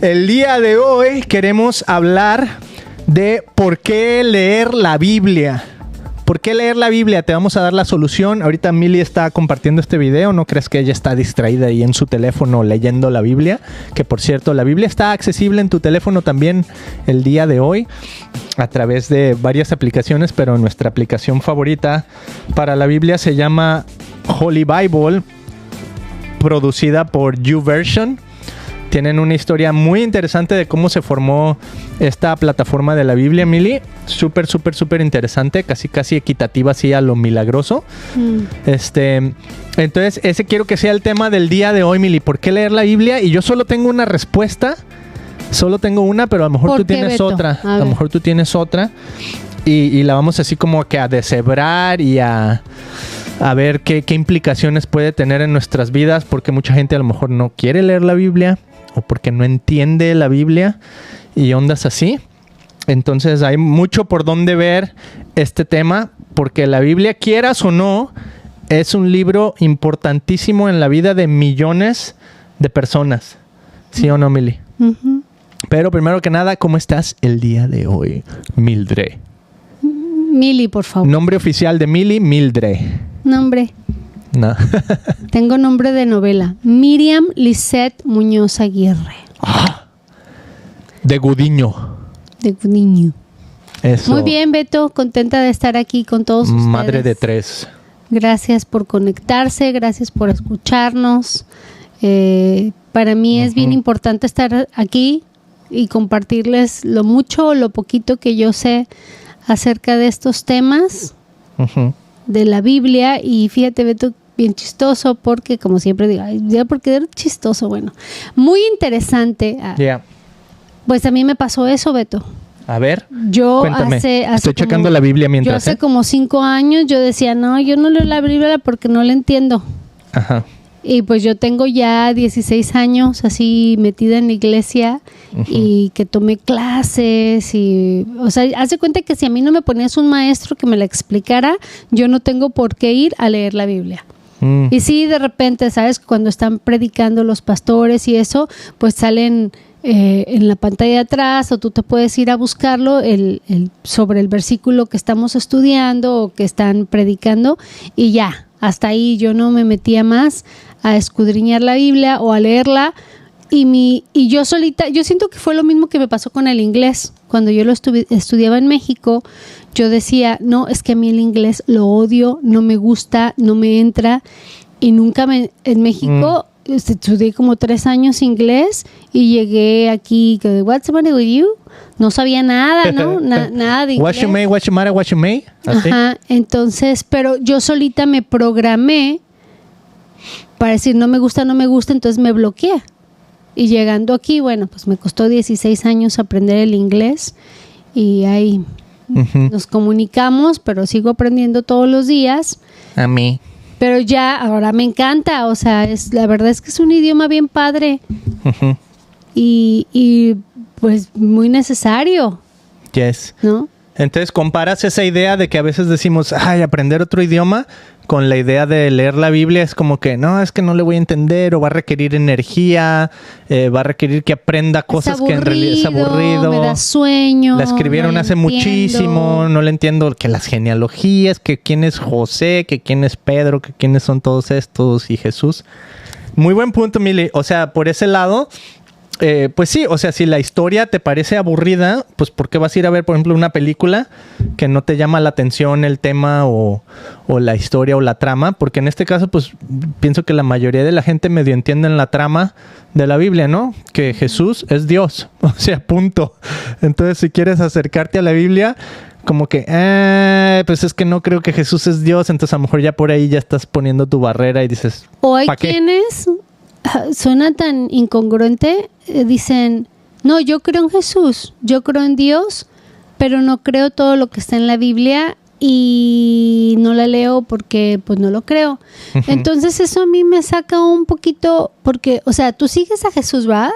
El día de hoy queremos hablar de por qué leer la Biblia. ¿Por qué leer la Biblia? Te vamos a dar la solución. Ahorita Mili está compartiendo este video. No crees que ella está distraída ahí en su teléfono leyendo la Biblia. Que por cierto, la Biblia está accesible en tu teléfono también el día de hoy a través de varias aplicaciones, pero nuestra aplicación favorita para la Biblia se llama Holy Bible, producida por YouVersion. Tienen una historia muy interesante de cómo se formó esta plataforma de la Biblia, Mili. Súper interesante, casi equitativa, así a lo milagroso. Entonces, ese quiero que sea el tema del día de hoy, Mili. ¿Por qué leer la Biblia? Y yo solo tengo una respuesta. Solo tengo una, pero a lo mejor tú tienes otra. A lo mejor tú tienes otra. Y la vamos así como que a deshebrar y a ver qué implicaciones puede tener en nuestras vidas, porque mucha gente a lo mejor no quiere leer la Biblia o porque no entiende la Biblia y ondas así. Entonces hay mucho por donde ver este tema, porque la Biblia, quieras o no, es un libro importantísimo en la vida de millones de personas. ¿Sí o no, Mili? Uh-huh. Pero primero que nada, ¿cómo estás el día de hoy, Mildred? Mili, por favor. Nombre oficial de Mili, Mildred. Nombre. No. Tengo nombre de novela. Miriam Lisette Muñoz Aguirre. De Gudiño. De Gudiño. Eso. Muy bien, Beto. Contenta de estar aquí con todos ustedes. Madre de tres. Gracias por conectarse. Gracias por escucharnos. Para mí es bien importante estar aquí y compartirles lo mucho o lo poquito que yo sé acerca de estos temas de la Biblia. Y fíjate, Beto, bien chistoso, porque como siempre digo, ya porque era chistoso, bueno, muy interesante. Yeah. Pues a mí me pasó eso, Beto. A ver, yo cuéntame. Estoy como, checando la Biblia mientras. Yo hace como 5 años yo decía, no, yo no leo la Biblia porque no la entiendo. Ajá. Y pues yo tengo ya 16 años así metida en la iglesia y que tomé clases y, o sea, haz de cuenta que si a mí no me ponías un maestro que me la explicara, yo no tengo por qué ir a leer la Biblia. Y sí, de repente, ¿sabes? Cuando están predicando los pastores y eso, pues salen en la pantalla de atrás, o tú te puedes ir a buscarlo sobre el versículo que estamos estudiando o que están predicando, y ya, hasta ahí. Yo no me metía más a escudriñar la Biblia o a leerla, y yo solita, yo siento que fue lo mismo que me pasó con el inglés. Cuando yo lo estudiaba en México, yo decía, no, es que a mí el inglés lo odio, no me gusta, no me entra, y nunca en México estudié como 3 años inglés y llegué aquí, what's the matter with you? No sabía nada, ¿no? Nada de inglés. What you may. ¿Así? Ajá, entonces, pero yo solita me programé para decir no me gusta, entonces me bloqueé. Y llegando aquí, bueno, pues me costó 16 años aprender el inglés y ahí nos comunicamos, pero sigo aprendiendo todos los días. A mí. Pero ya, ahora me encanta, o sea, la verdad es que es un idioma bien padre y pues muy necesario. Yes. ¿No? Entonces comparas esa idea de que a veces decimos, ay, aprender otro idioma, con la idea de leer la Biblia. Es como que, no, es que no le voy a entender, o va a requerir energía, va a requerir que aprenda cosas que en realidad es aburrido. Me da sueño. La escribieron hace muchísimo, no le entiendo, que las genealogías, que quién es José, que quién es Pedro, que quiénes son todos estos y Jesús. Muy buen punto, Mili. O sea, por ese lado, pues sí, o sea, si la historia te parece aburrida, pues ¿por qué vas a ir a ver, por ejemplo, una película que no te llama la atención el tema o la historia o la trama? Porque en este caso, pues pienso que la mayoría de la gente medio entienden la trama de la Biblia, ¿no? Que Jesús es Dios, o sea, punto. Entonces, si quieres acercarte a la Biblia, como que, pues es que no creo que Jesús es Dios, entonces a lo mejor ya por ahí ya estás poniendo tu barrera y dices, o hay quienes suena tan incongruente, dicen, no, yo creo en Jesús, yo creo en Dios, pero no creo todo lo que está en la Biblia y no la leo porque pues no lo creo. Entonces eso a mí me saca un poquito, porque, o sea, tú sigues a Jesús, ¿verdad?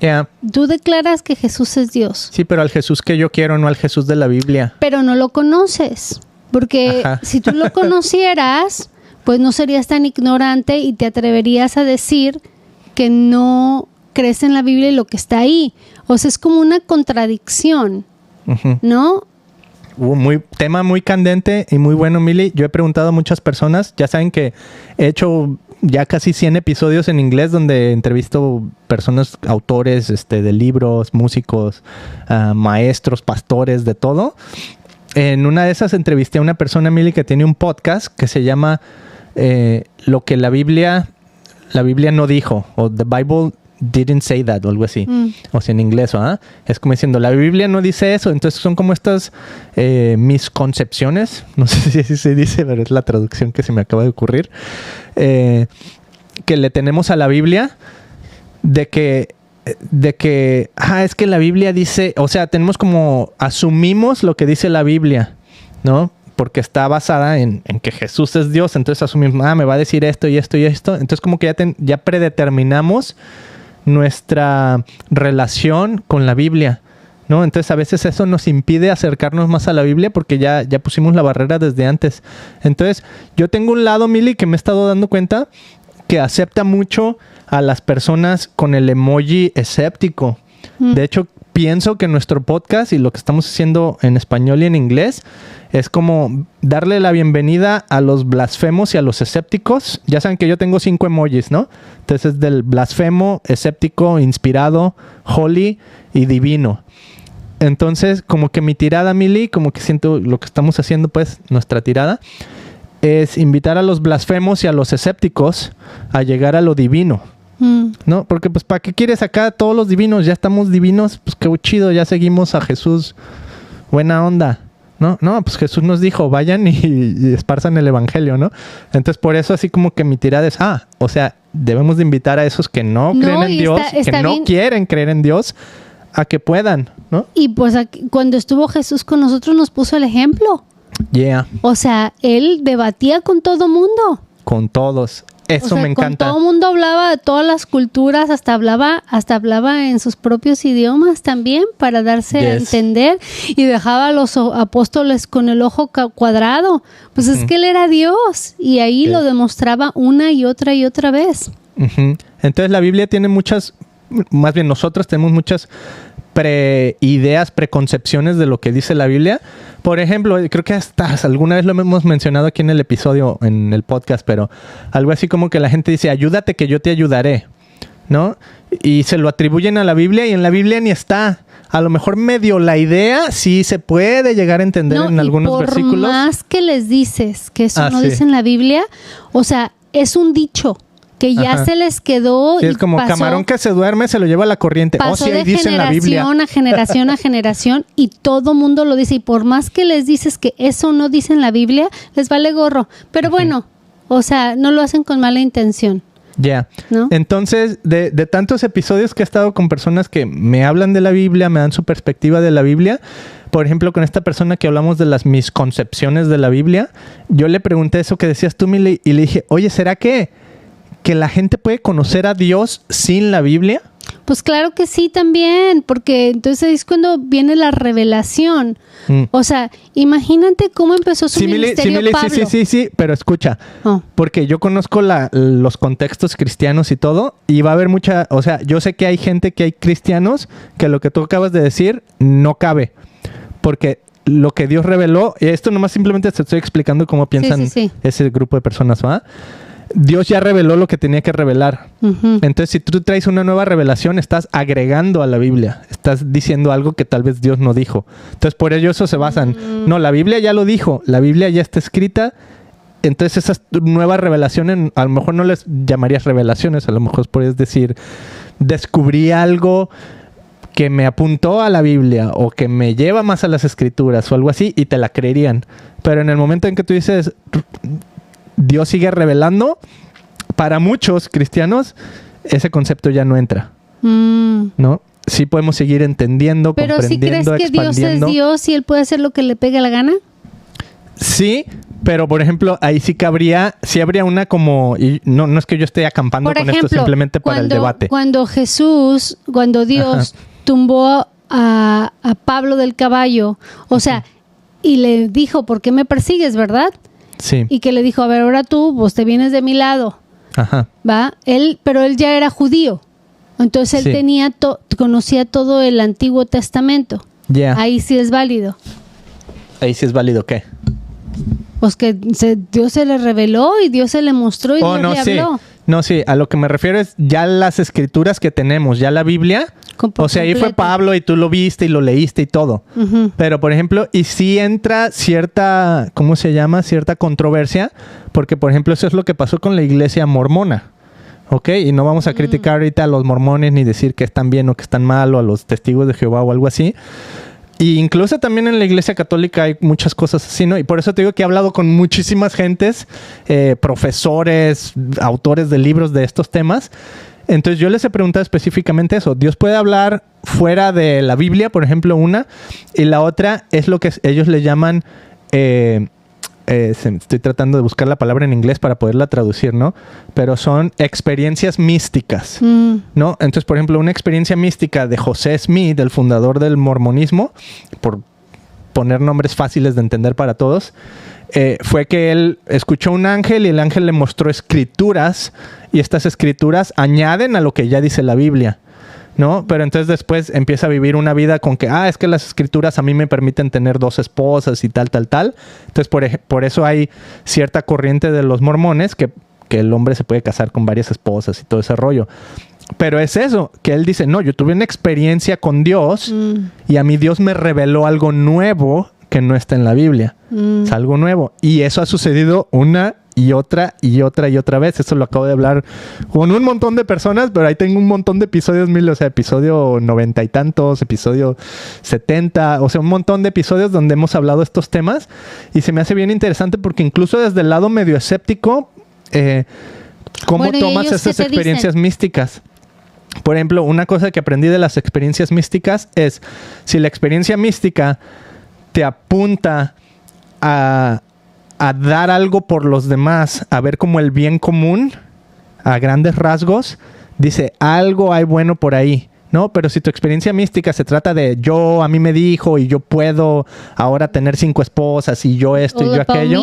Yeah. Tú declaras que Jesús es Dios. Sí, pero al Jesús que yo quiero, no al Jesús de la Biblia. Pero no lo conoces, porque si tú lo conocieras, pues no serías tan ignorante y te atreverías a decir que no crees en la Biblia y lo que está ahí. O sea, es como una contradicción, ¿no? Tema muy candente y muy bueno, Mili. Yo he preguntado a muchas personas, ya saben que he hecho ya casi 100 episodios en inglés donde entrevisto personas, autores de libros, músicos, maestros, pastores, de todo. En una de esas entrevisté a una persona, Mili, que tiene un podcast que se llama Lo que la Biblia no dijo, o The Bible didn't say that, o algo así. O sea, en inglés, es como diciendo, la Biblia no dice eso. Entonces son como estas misconcepciones, no sé si así se dice, pero es la traducción que se me acaba de ocurrir, que le tenemos a la Biblia de que es que la Biblia dice, o sea, tenemos como, asumimos lo que dice la Biblia, ¿no? Porque está basada en que Jesús es Dios, entonces asumimos, me va a decir esto y esto y esto. Entonces como que ya predeterminamos nuestra relación con la Biblia, ¿no? Entonces a veces eso nos impide acercarnos más a la Biblia porque ya pusimos la barrera desde antes. Entonces yo tengo un lado, Mili, que me he estado dando cuenta que acepta mucho a las personas con el emoji escéptico. De hecho, pienso que nuestro podcast y lo que estamos haciendo en español y en inglés es como darle la bienvenida a los blasfemos y a los escépticos. Ya saben que yo tengo 5 emojis, ¿no? Entonces es del blasfemo, escéptico, inspirado, holy y divino. Entonces, como que mi tirada, Mili, como que siento lo que estamos haciendo, pues, nuestra tirada, es invitar a los blasfemos y a los escépticos a llegar a lo divino. ¿No? Porque pues ¿para qué quieres acá todos los divinos? Ya estamos divinos, pues qué chido, ya seguimos a Jesús, buena onda, ¿no? No, pues Jesús nos dijo, vayan y esparzan el evangelio, ¿no? Entonces por eso así como que mi tirada es, o sea, debemos de invitar a esos que no creen en Dios, que no quieren creer en Dios, a que puedan, ¿no? Y pues cuando estuvo Jesús con nosotros nos puso el ejemplo. Yeah. O sea, él debatía con todo mundo. Con todos. Eso me encanta. Todo el mundo hablaba de todas las culturas, hasta hablaba en sus propios idiomas también para darse a entender, y dejaba a los apóstoles con el ojo cuadrado. Pues es que él era Dios y ahí lo demostraba una y otra vez. Entonces la Biblia tiene muchas, más bien nosotros tenemos muchas ideas, preconcepciones de lo que dice la Biblia. Por ejemplo, creo que hasta alguna vez lo hemos mencionado aquí en el episodio, en el podcast, pero algo así como que la gente dice, ayúdate que yo te ayudaré, ¿no? Y se lo atribuyen a la Biblia y en la Biblia ni está. A lo mejor medio la idea sí se puede llegar a entender en algunos versículos. Por más que les dices que eso no dice en la Biblia, o sea, es un dicho que ya se les quedó. Sí, es como pasó, camarón que se duerme, se lo lleva la corriente. Pasó de dice en la Biblia. generación a generación y todo mundo lo dice. Y por más que les dices que eso no dice en la Biblia, les vale gorro. Pero bueno, o sea, no lo hacen con mala intención. Ya. ¿No? Entonces, de tantos episodios que he estado con personas que me hablan de la Biblia, me dan su perspectiva de la Biblia. Por ejemplo, con esta persona que hablamos de las misconcepciones de la Biblia, yo le pregunté eso que decías tú, Mili, y le dije, oye, ¿será que la gente puede conocer a Dios sin la Biblia? Pues claro que sí también, porque entonces es cuando viene la revelación. O sea, imagínate cómo empezó su ministerio Pablo. Sí, pero escucha, porque yo conozco los contextos cristianos y todo, y va a haber mucha, o sea, yo sé que hay gente, que hay cristianos, que lo que tú acabas de decir no cabe, porque lo que Dios reveló, y esto nomás simplemente te estoy explicando cómo piensan ese grupo de personas, ¿va? Dios ya reveló lo que tenía que revelar. Entonces, si tú traes una nueva revelación, estás agregando a la Biblia. Estás diciendo algo que tal vez Dios no dijo. Entonces, por ello eso se basan. No, la Biblia ya lo dijo. La Biblia ya está escrita. Entonces, esas nuevas revelaciones, a lo mejor no les llamarías revelaciones. A lo mejor podrías decir, descubrí algo que me apuntó a la Biblia o que me lleva más a las Escrituras o algo así, y te la creerían. Pero en el momento en que tú dices, Dios sigue revelando, para muchos cristianos ese concepto ya no entra, ¿no? Sí podemos seguir entendiendo, pero comprendiendo, ¿sí crees que Dios es Dios y Él puede hacer lo que le pegue la gana? Sí, pero por ejemplo, ahí sí cabría, sí habría una como, y no es que yo esté acampando por ejemplo, esto, simplemente para el debate. Cuando Dios tumbó a Pablo del caballo, o sea, y le dijo, ¿por qué me persigues, verdad? Sí. Y que le dijo, a ver, ahora tú, pues te vienes de mi lado. Ajá. ¿Va? Pero él ya era judío. Entonces él conocía todo el Antiguo Testamento. Ahí sí es válido. ¿Ahí sí es válido qué? Pues que Dios se le reveló y Dios se le mostró y Dios le habló. No, sí, a lo que me refiero es ya las escrituras que tenemos, ya la Biblia. O sea, ahí fue Pablo y tú lo viste y lo leíste y todo. Pero, por ejemplo, y sí entra cierta, ¿cómo se llama? Cierta controversia, porque, por ejemplo, eso es lo que pasó con la iglesia mormona. ¿Ok? Y no vamos a criticar ahorita a los mormones ni decir que están bien o que están mal o a los testigos de Jehová o algo así. Y incluso también en la iglesia católica hay muchas cosas así, ¿no? Y por eso te digo que he hablado con muchísimas gentes, profesores, autores de libros de estos temas. Entonces yo les he preguntado específicamente eso. Dios puede hablar fuera de la Biblia, por ejemplo, una. Y la otra es lo que ellos le llaman... estoy tratando de buscar la palabra en inglés para poderla traducir, ¿no? Pero son experiencias místicas, ¿no? Entonces, por ejemplo, una experiencia mística de José Smith, el fundador del mormonismo, por poner nombres fáciles de entender para todos, fue que él escuchó un ángel y el ángel le mostró escrituras y estas escrituras añaden a lo que ya dice la Biblia, ¿no? Pero entonces después empieza a vivir una vida con que, es que las escrituras a mí me permiten tener 2 esposas y tal. Entonces por eso hay cierta corriente de los mormones que el hombre se puede casar con varias esposas y todo ese rollo. Pero es eso, que él dice, no, yo tuve una experiencia con Dios y a mí Dios me reveló algo nuevo que no está en la Biblia. Es algo nuevo. Y eso ha sucedido una y otra vez. Eso lo acabo de hablar con un montón de personas, pero ahí tengo un montón de episodios, o sea, episodio 90 y tantos, episodio 70, o sea, un montón de episodios donde hemos hablado de estos temas y se me hace bien interesante porque incluso desde el lado medio escéptico, ¿cómo tomas esas experiencias místicas? Por ejemplo, una cosa que aprendí de las experiencias místicas es, si la experiencia mística te apunta a dar algo por los demás, a ver como el bien común, a grandes rasgos, dice, algo hay bueno por ahí, ¿no? Pero si tu experiencia mística se trata de a mí me dijo y yo puedo ahora tener 5 esposas y yo esto y yo aquello,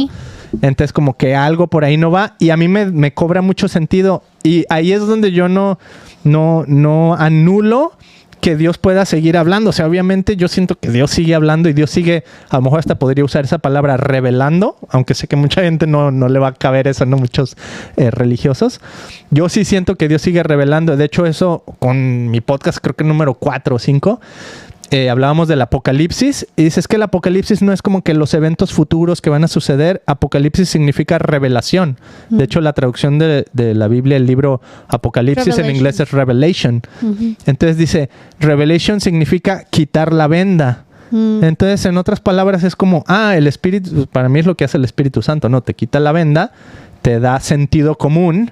entonces como que algo por ahí no va y a mí me cobra mucho sentido y ahí es donde yo no anulo que Dios pueda seguir hablando. O sea, obviamente yo siento que Dios sigue hablando y Dios sigue, a lo mejor hasta podría usar esa palabra, revelando, aunque sé que mucha gente no le va a caber eso, ¿no? Muchos religiosos. Yo sí siento que Dios sigue revelando. De hecho, eso con mi podcast, creo que número 4 o 5, hablábamos del Apocalipsis y dices que el Apocalipsis no es como que los eventos futuros que van a suceder. Apocalipsis significa revelación. De hecho, la traducción de la Biblia, el libro Apocalipsis en inglés es Revelation. Entonces dice, Revelation significa quitar la venda. Entonces, en otras palabras, es como, el Espíritu, para mí es lo que hace el Espíritu Santo, ¿no? Te quita la venda, te da sentido común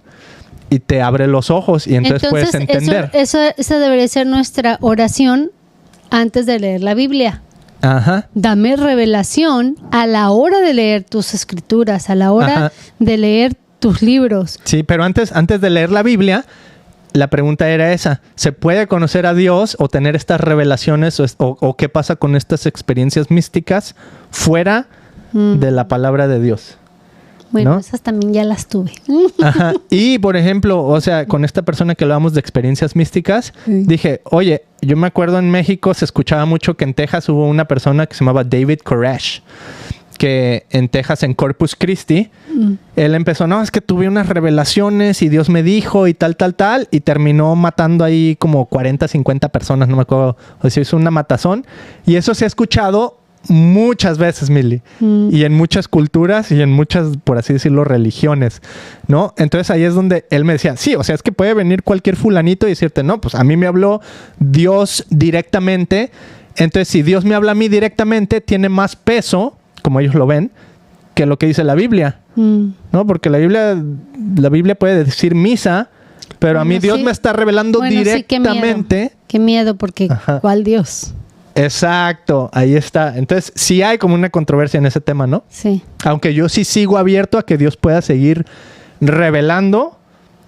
y te abre los ojos y entonces puedes entender. Esa debería ser nuestra oración antes de leer la Biblia. Dame revelación a la hora de leer tus escrituras, a la hora de leer tus libros. Sí, pero antes de leer la Biblia, la pregunta era esa. ¿Se puede conocer a Dios o tener estas revelaciones o qué pasa con estas experiencias místicas fuera de la palabra de Dios? Bueno, ¿no? Esas también ya las tuve. Y, por ejemplo, o sea, con esta persona que hablábamos de experiencias místicas, dije, oye, yo me acuerdo en México se escuchaba mucho que en Texas hubo una persona que se llamaba David Koresh, que en Texas, en Corpus Christi, él empezó, es que tuve unas revelaciones y Dios me dijo y tal, y terminó matando ahí como 40, 50 personas, no me acuerdo, o sea, hizo una matazón, y eso se ha escuchado muchas veces, Mili, y en muchas culturas y en muchas, por así decirlo, religiones, ¿no? Entonces ahí es donde él me decía, sí, o sea, es que puede venir cualquier fulanito y decirte, no, pues a mí me habló Dios directamente, entonces si Dios me habla a mí directamente, tiene más peso, como ellos lo ven, que lo que dice la Biblia, ¿no? Porque la Biblia puede decir misa, pero a mí Dios me está revelando directamente. Sí, qué miedo, porque ¿cuál Dios? Exacto, ahí está. Entonces, sí hay como una controversia en ese tema, ¿no? Sí. Aunque yo sí sigo abierto a que Dios pueda seguir revelando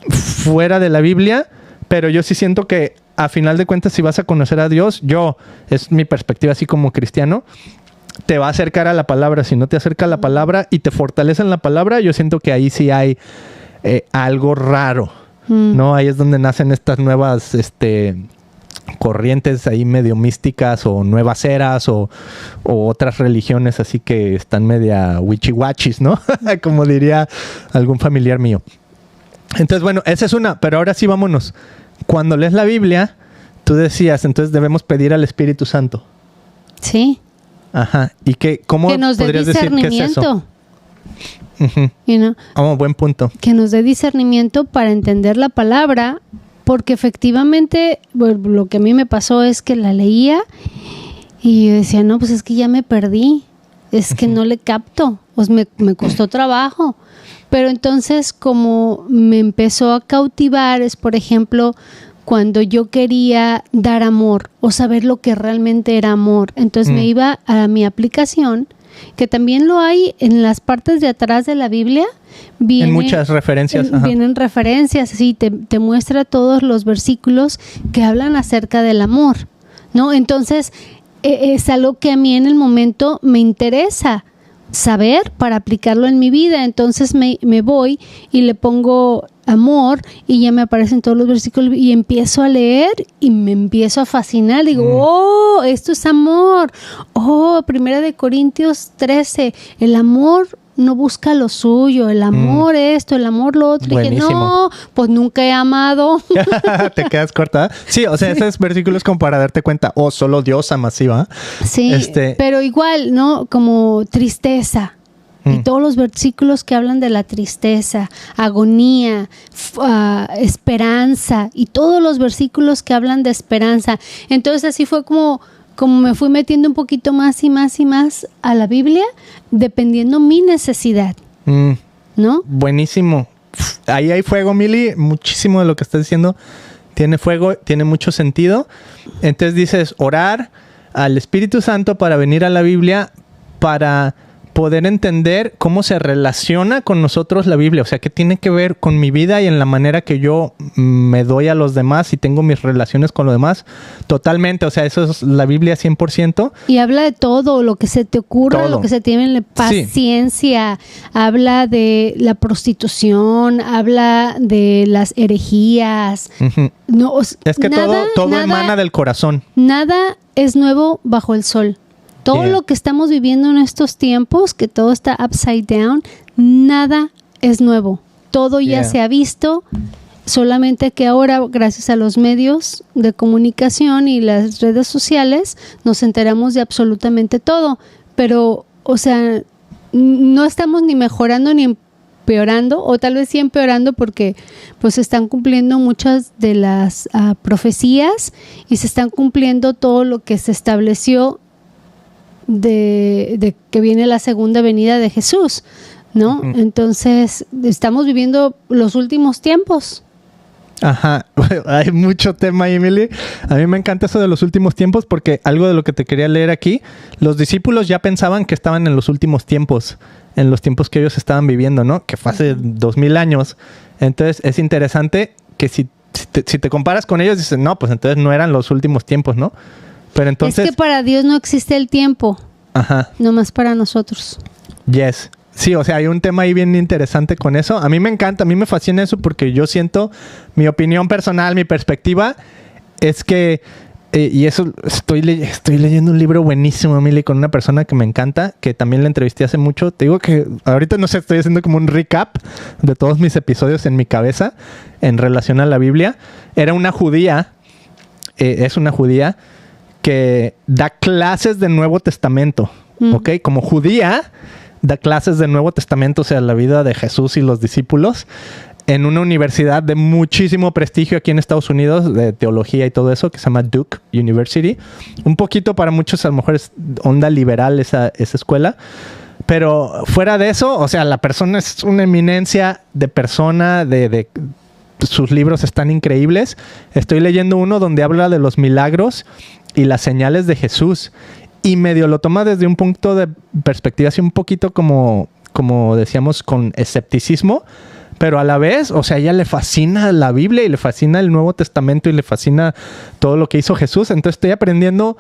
fuera de la Biblia, pero yo sí siento que a final de cuentas, si vas a conocer a Dios, es mi perspectiva así como cristiano, te va a acercar a la palabra. Si no te acerca a la palabra y te fortalece en la palabra, yo siento que ahí sí hay algo raro. ¿no? Ahí es donde nacen estas nuevas corrientes ahí medio místicas o nuevas eras o otras religiones así que están media wichiwachis, ¿no? Como diría algún familiar mío. Entonces, bueno, esa es una, pero ahora sí vámonos. Cuando lees la Biblia, tú decías, entonces debemos pedir al Espíritu Santo. Sí. Ajá. ¿Y cómo que nos podrías dé decir qué es eso? Buen punto. Que nos dé discernimiento para entender la palabra, porque efectivamente, bueno, lo que a mí me pasó es que la leía y yo decía, no, pues es que ya me perdí, es que no le capto, pues me costó trabajo. Pero entonces, como me empezó a cautivar, es por ejemplo, cuando yo quería dar amor o saber lo que realmente era amor. Entonces me iba a mi aplicación, que también lo hay en las partes de atrás de la Biblia. En muchas referencias. Vienen referencias, así te muestra todos los versículos que hablan acerca del amor, ¿no? Entonces, es algo que a mí en el momento me interesa saber para aplicarlo en mi vida. Entonces me voy y le pongo amor y ya me aparecen todos los versículos y empiezo a leer y me empiezo a fascinar. Digo, oh, esto es amor. Oh, 1 Corintios 13, el amor no busca lo suyo, el amor esto, el amor lo otro. Buenísimo. Y que no, pues nunca he amado. Te quedas corta. Sí, o sea, esos versículos como para darte cuenta, solo Dios ama, ¿sí va? Sí, pero igual, ¿no? Como tristeza. Y todos los versículos que hablan de la tristeza, agonía, esperanza, y todos los versículos que hablan de esperanza. Entonces así fue como me fui metiendo un poquito más y más y más a la Biblia, dependiendo mi necesidad, ¿no? Buenísimo. Ahí hay fuego, Mili. Muchísimo de lo que estás diciendo tiene fuego, tiene mucho sentido. Entonces dices, orar al Espíritu Santo para venir a la Biblia, para poder entender cómo se relaciona con nosotros la Biblia, o sea, qué tiene que ver con mi vida y en la manera que yo me doy a los demás y tengo mis relaciones con los demás, totalmente, o sea, eso es la Biblia 100%. Y habla de todo, lo que se te ocurra, lo que se tiene paciencia, sí. Habla de la prostitución, habla de las herejías. No, es que todo emana del corazón. Nada es nuevo bajo el sol. Todo lo que estamos viviendo en estos tiempos, que todo está upside down, nada es nuevo. Todo ya se ha visto, solamente que ahora, gracias a los medios de comunicación y las redes sociales, nos enteramos de absolutamente todo. Pero, o sea, no estamos ni mejorando ni empeorando, o tal vez sí empeorando porque pues se están cumpliendo muchas de las profecías y se están cumpliendo todo lo que se estableció de que viene la segunda venida de Jesús, ¿no? Entonces, estamos viviendo los últimos tiempos. Ajá, hay mucho tema ahí, Emily. A mí me encanta eso de los últimos tiempos porque algo de lo que te quería leer aquí, los discípulos ya pensaban que estaban en los últimos tiempos, en los tiempos que ellos estaban viviendo, ¿no? Que fue hace 2000 años. Entonces, es interesante que si te comparas con ellos, dices, no, pues entonces no eran los últimos tiempos, ¿no? Pero entonces, es que para Dios no existe el tiempo. Ajá. Nomás para nosotros. Yes. Sí, o sea, hay un tema ahí bien interesante con eso. A mí me encanta, a mí me fascina eso porque yo siento, mi opinión personal, mi perspectiva, es que, y eso, estoy leyendo un libro buenísimo, Emily, con una persona que me encanta, que también la entrevisté hace mucho. Te digo que ahorita, no sé, estoy haciendo como un recap de todos mis episodios en mi cabeza en relación a la Biblia. Era una judía, es una judía, que da clases de Nuevo Testamento, ¿ok? Como judía, da clases de Nuevo Testamento, o sea, la vida de Jesús y los discípulos, en una universidad de muchísimo prestigio aquí en Estados Unidos, de teología y todo eso, que se llama Duke University. Un poquito para muchos, a lo mejor es onda liberal esa escuela. Pero fuera de eso, o sea, la persona es una eminencia de persona, sus libros están increíbles. Estoy leyendo uno donde habla de los milagros y las señales de Jesús y medio lo toma desde un punto de perspectiva así un poquito como decíamos, con escepticismo, pero a la vez, o sea, a ella le fascina la Biblia y le fascina el Nuevo Testamento y le fascina todo lo que hizo Jesús. Entonces estoy aprendiendo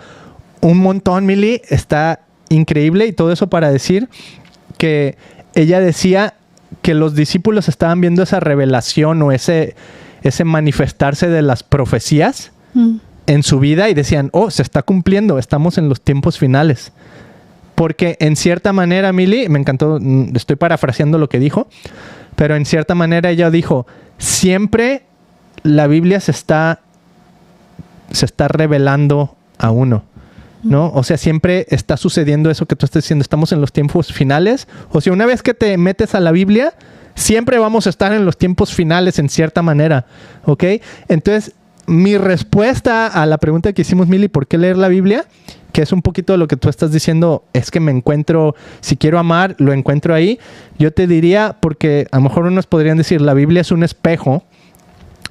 un montón, Mili, está increíble. Y todo eso para decir que ella decía que los discípulos estaban viendo esa revelación o ese ese manifestarse de las profecías en su vida y decían, se está cumpliendo, estamos en los tiempos finales. Porque en cierta manera, Mili, me encantó, estoy parafraseando lo que dijo, pero en cierta manera ella dijo, siempre la Biblia se está revelando a uno, ¿no? O sea, siempre está sucediendo eso que tú estás diciendo, estamos en los tiempos finales. O sea, una vez que te metes a la Biblia, siempre vamos a estar en los tiempos finales en cierta manera, ¿ok? Entonces, mi respuesta a la pregunta que hicimos, Mili, ¿por qué leer la Biblia? Que es un poquito de lo que tú estás diciendo, es que me encuentro, si quiero amar, lo encuentro ahí. Yo te diría, porque a lo mejor unos podrían decir, la Biblia es un espejo,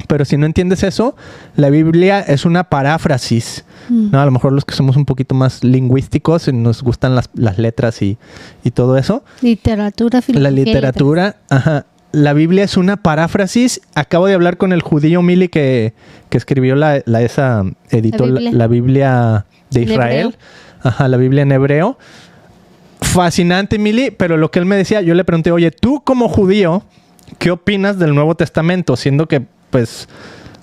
pero si no entiendes eso, la Biblia es una paráfrasis, ¿no? A lo mejor los que somos un poquito más lingüísticos y nos gustan las letras y todo eso. Literatura, filosofía. La literatura, ajá. La Biblia es una paráfrasis. Acabo de hablar con el judío Mili que escribió editó la Biblia de Israel. Ajá, la Biblia en hebreo. Fascinante, Mili, pero lo que él me decía, yo le pregunté, oye, tú como judío, ¿qué opinas del Nuevo Testamento? Siendo que, pues,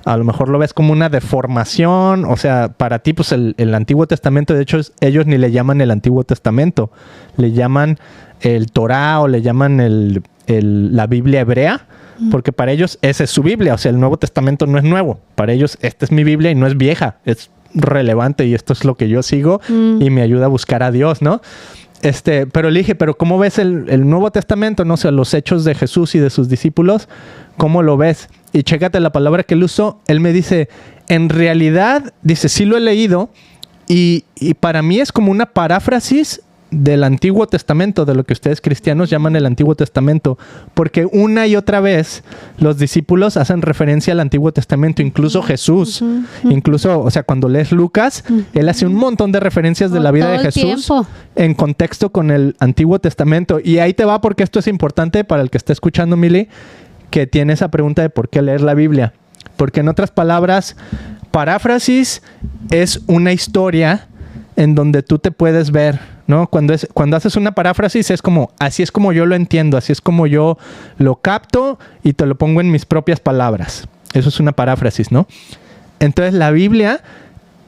a lo mejor lo ves como una deformación. O sea, para ti, pues, el Antiguo Testamento, de hecho, ellos ni le llaman el Antiguo Testamento. Le llaman el Torá o le llaman la Biblia hebrea, porque para ellos esa es su Biblia. O sea, el Nuevo Testamento no es nuevo. Para ellos, esta es mi Biblia y no es vieja. Es relevante y esto es lo que yo sigo y me ayuda a buscar a Dios, ¿no? Pero le dije, pero ¿cómo ves el Nuevo Testamento? No sé, los hechos de Jesús y de sus discípulos, ¿cómo lo ves? Y chécate la palabra que él usó. Él me dice, en realidad, dice, sí lo he leído y para mí es como una paráfrasis del Antiguo Testamento, de lo que ustedes cristianos llaman el Antiguo Testamento, porque una y otra vez los discípulos hacen referencia al Antiguo Testamento, incluso Jesús, incluso, o sea, cuando lees Lucas, él hace un montón de referencias de la vida de Jesús en contexto con el Antiguo Testamento. Y ahí te va, porque esto es importante para el que está escuchando, Mili, que tiene esa pregunta de por qué leer la Biblia. Porque en otras palabras, paráfrasis es una historia en donde tú te puedes ver, ¿no? Cuando haces una paráfrasis es como, así es como yo lo entiendo, así es como yo lo capto y te lo pongo en mis propias palabras. Eso es una paráfrasis, ¿no? Entonces la Biblia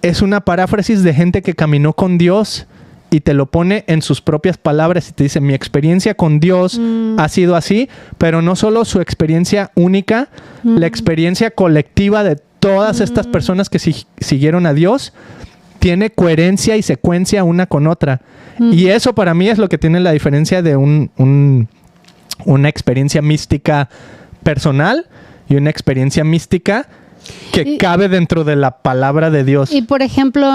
es una paráfrasis de gente que caminó con Dios y te lo pone en sus propias palabras y te dice, mi experiencia con Dios ha sido así, pero no solo su experiencia única, la experiencia colectiva de todas estas personas que siguieron a Dios tiene coherencia y secuencia una con otra. Y eso para mí es lo que tiene la diferencia de una experiencia mística personal y una experiencia mística que cabe dentro de la palabra de Dios. Y por ejemplo,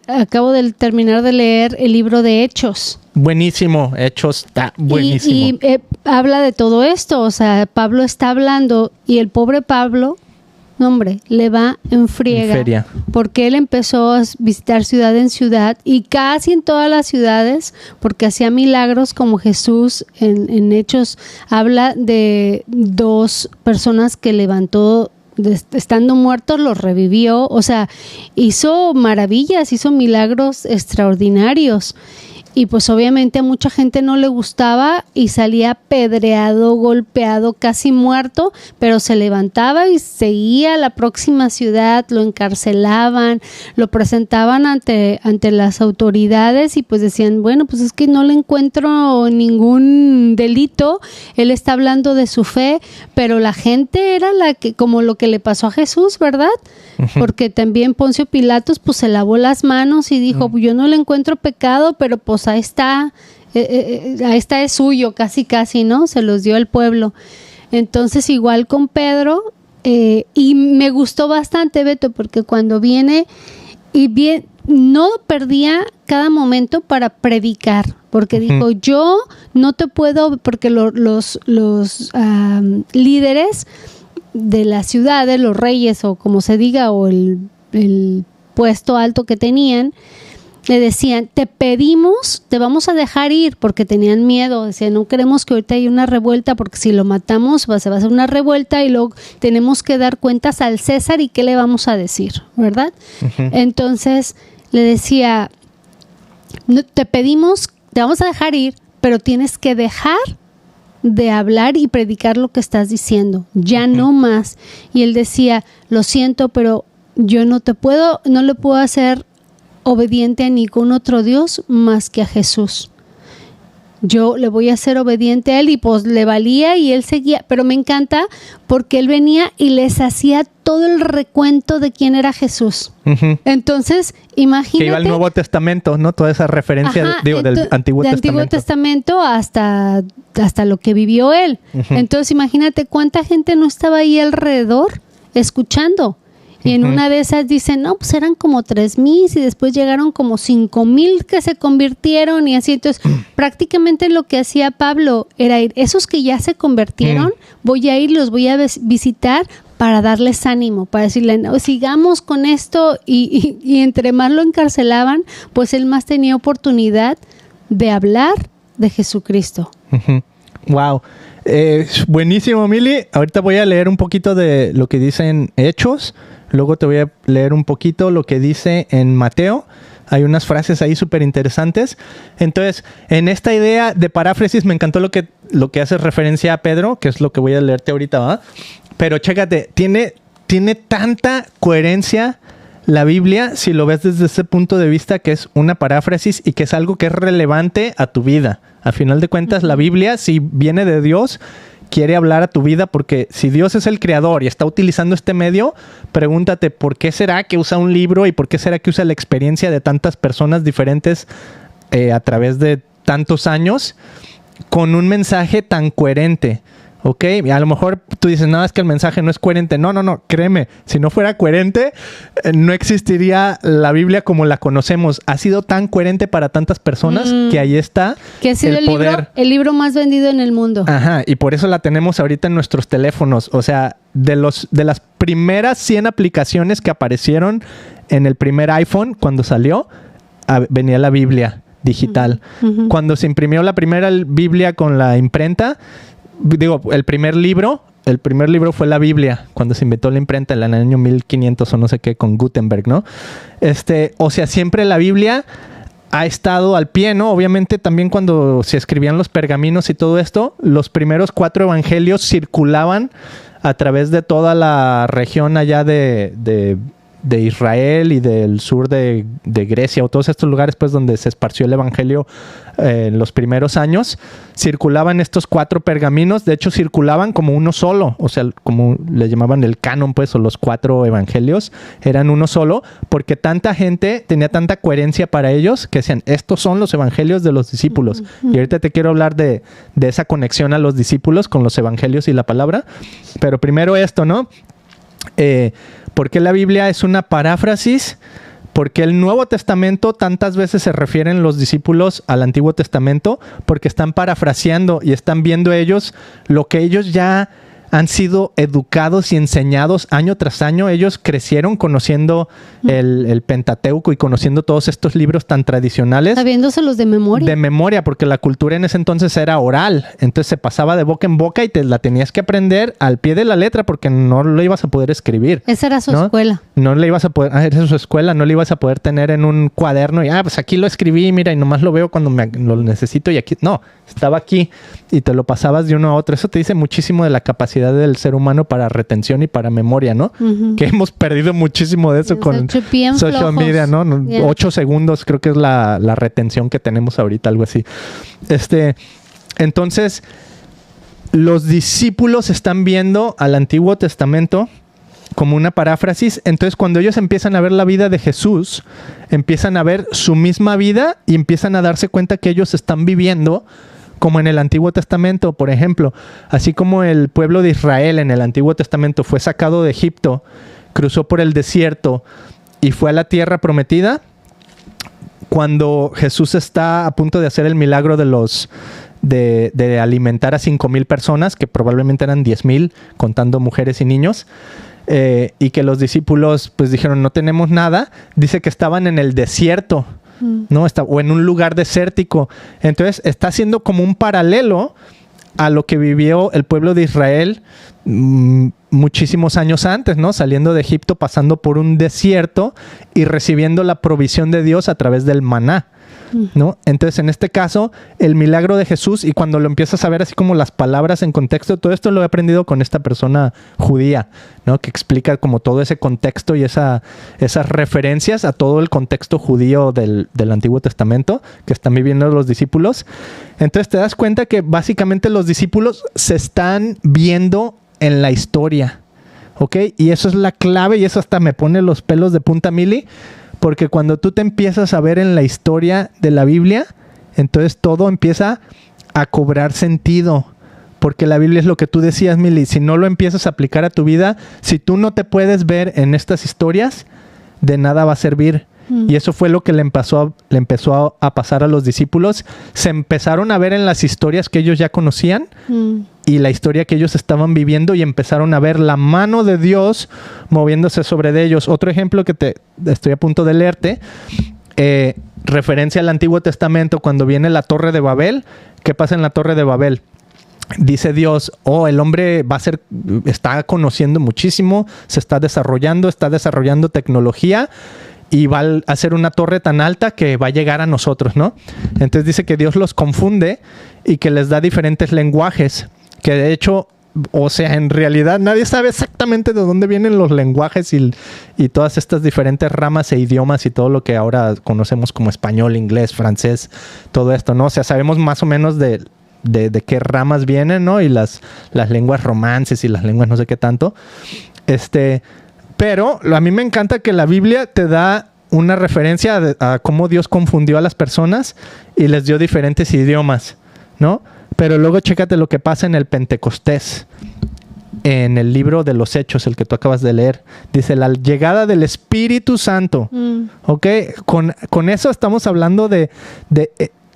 acabo de terminar de leer el libro de Hechos. Buenísimo, Hechos está buenísimo. Y habla de todo esto, o sea, Pablo está hablando y el pobre Pablo, hombre, le va en friega, porque él empezó a visitar ciudad en ciudad y casi en todas las ciudades, porque hacía milagros como Jesús. En Hechos habla de 2 personas que levantó estando muertos, los revivió, o sea, hizo maravillas, hizo milagros extraordinarios. Y pues obviamente a mucha gente no le gustaba y salía apedreado, golpeado, casi muerto, pero se levantaba y seguía a la próxima ciudad, lo encarcelaban, lo presentaban ante las autoridades y pues decían, bueno, pues es que no le encuentro ningún delito, él está hablando de su fe, pero la gente era la que, como lo que le pasó a Jesús, ¿verdad? Porque también Poncio Pilatos pues se lavó las manos y dijo, yo no le encuentro pecado, pero pues ahí está es suyo, casi, ¿no? Se los dio al pueblo. Entonces igual con Pedro, y me gustó bastante, Beto, porque cuando viene no perdía cada momento para predicar, porque dijo, yo no te puedo, porque los líderes de las ciudades, los reyes o como se diga, o el puesto alto que tenían, le decían, te pedimos, te vamos a dejar ir, porque tenían miedo, decían, no queremos que ahorita haya una revuelta, porque si lo matamos se va a hacer una revuelta y luego tenemos que dar cuentas al César y qué le vamos a decir, ¿verdad? Entonces le decía, te pedimos, te vamos a dejar ir, pero tienes que dejar de hablar y predicar lo que estás diciendo, ya no más. Y él decía, lo siento, pero yo no le puedo hacer obediente a ningún otro Dios más que a Jesús. Yo le voy a ser obediente a él, y pues le valía y él seguía, pero me encanta porque él venía y les hacía todo el recuento de quién era Jesús. Entonces, imagínate. Que iba al Nuevo Testamento, ¿no? Toda esa referencia del Antiguo Testamento hasta lo que vivió él. Entonces, imagínate cuánta gente no estaba ahí alrededor escuchando. Y en una de esas dicen, no, pues eran como 3,000 y después llegaron como 5,000 que se convirtieron y así. Entonces, prácticamente lo que hacía Pablo era ir, esos que ya se convirtieron, voy a ir, los voy a visitar para darles ánimo, para decirle, no, sigamos con esto. Y entre más lo encarcelaban, pues él más tenía oportunidad de hablar de Jesucristo. Wow. Buenísimo, Mili. Ahorita voy a leer un poquito de lo que dice en Hechos. Luego te voy a leer un poquito lo que dice en Mateo. Hay unas frases ahí súper interesantes. Entonces, en esta idea de paráfrasis me encantó lo que hace referencia a Pedro, que es lo que voy a leerte ahorita, ¿va? Pero chécate, tiene tanta coherencia la Biblia si lo ves desde ese punto de vista, que es una paráfrasis y que es algo que es relevante a tu vida. A final de cuentas, la Biblia, si viene de Dios, quiere hablar a tu vida, porque si Dios es el creador y está utilizando este medio, pregúntate por qué será que usa un libro y por qué será que usa la experiencia de tantas personas diferentes a través de tantos años con un mensaje tan coherente. ¿Ok? A lo mejor tú dices, no, es que el mensaje no es coherente. No, créeme, si no fuera coherente, no existiría la Biblia como la conocemos. Ha sido tan coherente para tantas personas que ahí está que ha sido el libro más vendido en el mundo. Ajá, y por eso la tenemos ahorita en nuestros teléfonos. O sea, de las primeras 100 aplicaciones que aparecieron en el primer iPhone cuando salió, venía la Biblia digital. Cuando se imprimió la primera Biblia con la imprenta, el primer libro fue la Biblia, cuando se inventó la imprenta en el año 1500 o no sé qué, con Gutenberg, ¿no? O sea, siempre la Biblia ha estado al pie, ¿no? Obviamente también cuando se escribían los pergaminos y todo esto, los primeros 4 evangelios circulaban a través de toda la región allá de Israel y del sur de Grecia, o todos estos lugares pues donde se esparció el evangelio en los primeros años. Circulaban estos 4 pergaminos, de hecho circulaban como uno solo, o sea, como le llamaban el canon pues, o los 4 evangelios eran uno solo, porque tanta gente tenía tanta coherencia para ellos que decían, estos son los evangelios de los discípulos. Y ahorita te quiero hablar de esa conexión a los discípulos con los evangelios y la palabra, pero primero esto, ¿no? ¿Por qué la Biblia es una paráfrasis? Porque el Nuevo Testamento tantas veces se refieren los discípulos al Antiguo Testamento, porque están parafraseando y están viendo ellos lo que ellos ya han sido educados y enseñados año tras año. Ellos crecieron conociendo el Pentateuco y conociendo todos estos libros tan tradicionales. Sabiéndoselos de memoria. De memoria, porque la cultura en ese entonces era oral. Entonces se pasaba de boca en boca y te la tenías que aprender al pie de la letra porque no lo ibas a poder escribir. Esa era su escuela. No le ibas a poder... esa era su escuela. No le ibas a poder tener en un cuaderno y, pues aquí lo escribí, mira, y nomás lo veo cuando lo necesito y aquí... No, estaba aquí y te lo pasabas de uno a otro. Eso te dice muchísimo de la capacidad del ser humano para retención y para memoria, ¿no? Que hemos perdido muchísimo de eso con social media, ¿no? 8 segundos creo que es la retención que tenemos ahorita, algo así. Entonces, los discípulos están viendo al Antiguo Testamento como una paráfrasis. Entonces, cuando ellos empiezan a ver la vida de Jesús, empiezan a ver su misma vida y empiezan a darse cuenta que ellos están viviendo como en el Antiguo Testamento. Por ejemplo, así como el pueblo de Israel en el Antiguo Testamento fue sacado de Egipto, cruzó por el desierto y fue a la tierra prometida, cuando Jesús está a punto de hacer el milagro de alimentar a 5,000 personas, que probablemente eran 10,000, contando mujeres y niños, y que los discípulos pues dijeron, no tenemos nada, dice que estaban en el desierto, ¿no? O en un lugar desértico. Entonces está haciendo como un paralelo a lo que vivió el pueblo de Israel muchísimos años antes, ¿no? Saliendo de Egipto, pasando por un desierto y recibiendo la provisión de Dios a través del maná. ¿no? Entonces, en este caso, el milagro de Jesús, y cuando lo empiezas a ver así como las palabras en contexto, todo esto lo he aprendido con esta persona judía, ¿no? Que explica como todo ese contexto y esas referencias a todo el contexto judío del Antiguo Testamento que están viviendo los discípulos. Entonces te das cuenta que básicamente los discípulos se están viendo en la historia, ¿ok? Y eso es la clave, y eso hasta me pone los pelos de punta, Mili, porque cuando tú te empiezas a ver en la historia de la Biblia, entonces todo empieza a cobrar sentido. Porque la Biblia es lo que tú decías, Mili, si no lo empiezas a aplicar a tu vida, si tú no te puedes ver en estas historias, de nada va a servir. Y eso fue lo que le empezó a pasar a los discípulos. Se empezaron a ver en las historias que ellos ya conocían y la historia que ellos estaban viviendo, y empezaron a ver la mano de Dios moviéndose sobre de ellos. Otro ejemplo que estoy a punto de leerte, referencia al Antiguo Testamento, cuando viene la Torre de Babel. ¿Qué pasa en la Torre de Babel? Dice Dios, el hombre está conociendo muchísimo, se está desarrollando tecnología, y va a hacer una torre tan alta que va a llegar a nosotros, ¿no? Entonces dice que Dios los confunde y que les da diferentes lenguajes, que de hecho, o sea, en realidad nadie sabe exactamente de dónde vienen los lenguajes y todas estas diferentes ramas e idiomas y todo lo que ahora conocemos como español, inglés, francés, todo esto, ¿no? O sea, sabemos más o menos de qué ramas vienen, ¿no? Y las lenguas romances y las lenguas no sé qué tanto. Pero a mí me encanta que la Biblia te da una referencia a cómo Dios confundió a las personas y les dio diferentes idiomas, ¿no? Pero luego chécate lo que pasa en el Pentecostés, en el libro de los Hechos, el que tú acabas de leer. Dice, la llegada del Espíritu Santo. ¿Ok? Con eso estamos hablando de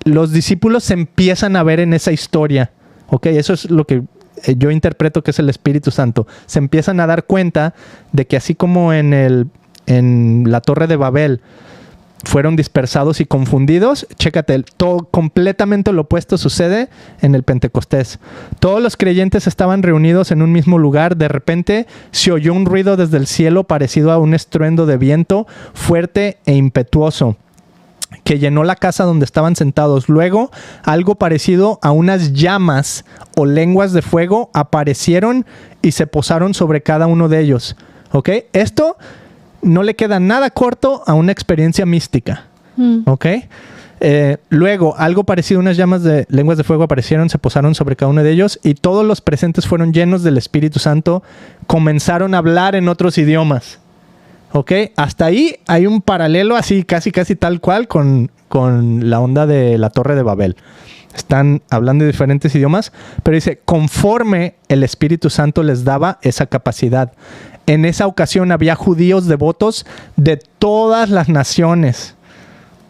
los discípulos se empiezan a ver en esa historia. ¿Ok? Eso es lo que yo interpreto que es el Espíritu Santo. Se empiezan a dar cuenta de que así como en la Torre de Babel fueron dispersados y confundidos, chécate, todo completamente lo opuesto sucede en el Pentecostés. Todos los creyentes estaban reunidos en un mismo lugar. De repente se oyó un ruido desde el cielo parecido a un estruendo de viento fuerte e impetuoso, que llenó la casa donde estaban sentados. Luego, algo parecido a unas llamas o lenguas de fuego aparecieron y se posaron sobre cada uno de ellos. ¿Ok? Esto no le queda nada corto a una experiencia mística. ¿Ok? Luego, algo parecido a unas llamas de lenguas de fuego aparecieron, se posaron sobre cada uno de ellos, y todos los presentes fueron llenos del Espíritu Santo. Comenzaron a hablar en otros idiomas. ¿Ok? Hasta ahí hay un paralelo así, casi tal cual con la onda de la Torre de Babel. Están hablando de diferentes idiomas, pero dice, conforme el Espíritu Santo les daba esa capacidad. En esa ocasión había judíos devotos de todas las naciones,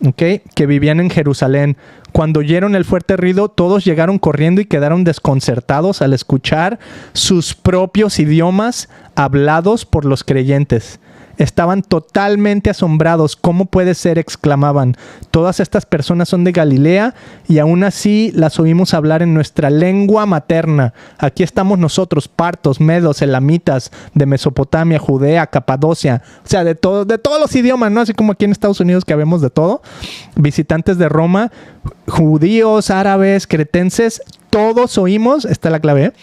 ¿ok?, que vivían en Jerusalén. Cuando oyeron el fuerte ruido, todos llegaron corriendo y quedaron desconcertados al escuchar sus propios idiomas hablados por los creyentes. Estaban totalmente asombrados. ¿Cómo puede ser?, exclamaban. Todas estas personas son de Galilea y aún así las oímos hablar en nuestra lengua materna. Aquí estamos nosotros, partos, medos, elamitas, de Mesopotamia, Judea, Capadocia. O sea, de todos los idiomas, ¿no? Así como aquí en Estados Unidos que vemos de todo. Visitantes de Roma, judíos, árabes, cretenses, todos oímos, esta es la clave,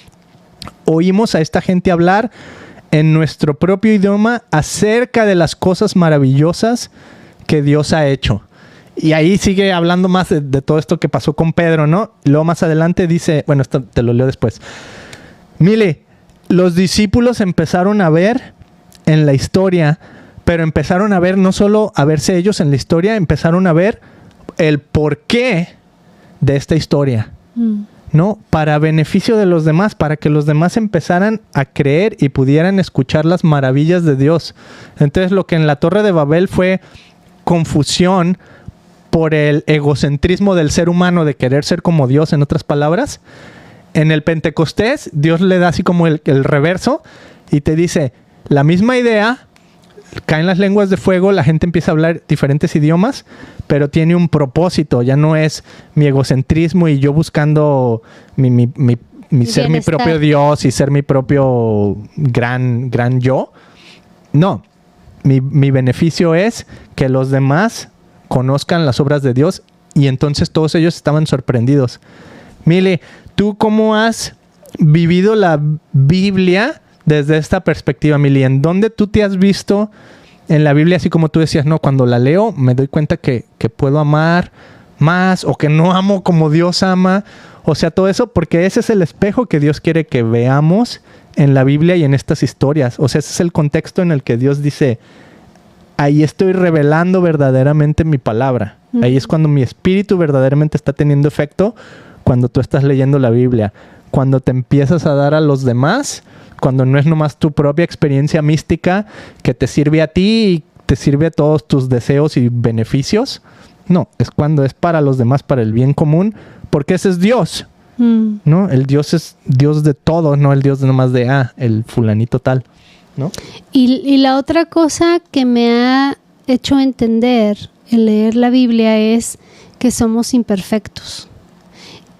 oímos a esta gente hablar en nuestro propio idioma acerca de las cosas maravillosas que Dios ha hecho. Y ahí sigue hablando más de todo esto que pasó con Pedro, ¿no? Luego más adelante dice, bueno, esto te lo leo después. Mire, los discípulos empezaron a ver en la historia, pero empezaron a ver, no solo a verse ellos en la historia, empezaron a ver el porqué de esta historia. ¿No? Para beneficio de los demás, para que los demás empezaran a creer y pudieran escuchar las maravillas de Dios. Entonces, lo que en la Torre de Babel fue confusión por el egocentrismo del ser humano de querer ser como Dios, en otras palabras, en el Pentecostés Dios le da así como el reverso y te dice la misma idea, caen las lenguas de fuego, la gente empieza a hablar diferentes idiomas, pero tiene un propósito. Ya no es mi egocentrismo y yo buscando ser mi propio Dios y ser mi propio gran yo. No, mi beneficio es que los demás conozcan las obras de Dios Y entonces todos ellos estaban sorprendidos. Mili, ¿tú cómo has vivido la Biblia desde esta perspectiva, Mili? ¿En dónde tú te has visto en la Biblia? Así como tú decías, no, cuando la leo me doy cuenta que puedo amar más o que no amo como Dios ama. O sea, todo eso, porque ese es el espejo que Dios quiere que veamos en la Biblia y en estas historias. O sea, ese es el contexto en el que Dios dice, ahí estoy revelando verdaderamente mi palabra. Ahí es cuando mi espíritu verdaderamente está teniendo efecto, cuando tú estás leyendo la Biblia. Cuando te empiezas a dar a los demás, cuando no es nomás tu propia experiencia mística que te sirve a ti y te sirve a todos tus deseos y beneficios. No, es cuando es para los demás, para el bien común, porque ese es Dios. ¿No? El Dios es Dios de todos, no el Dios nomás de, el fulanito tal, ¿no? Y la otra cosa que me ha hecho entender el leer la Biblia es que somos imperfectos.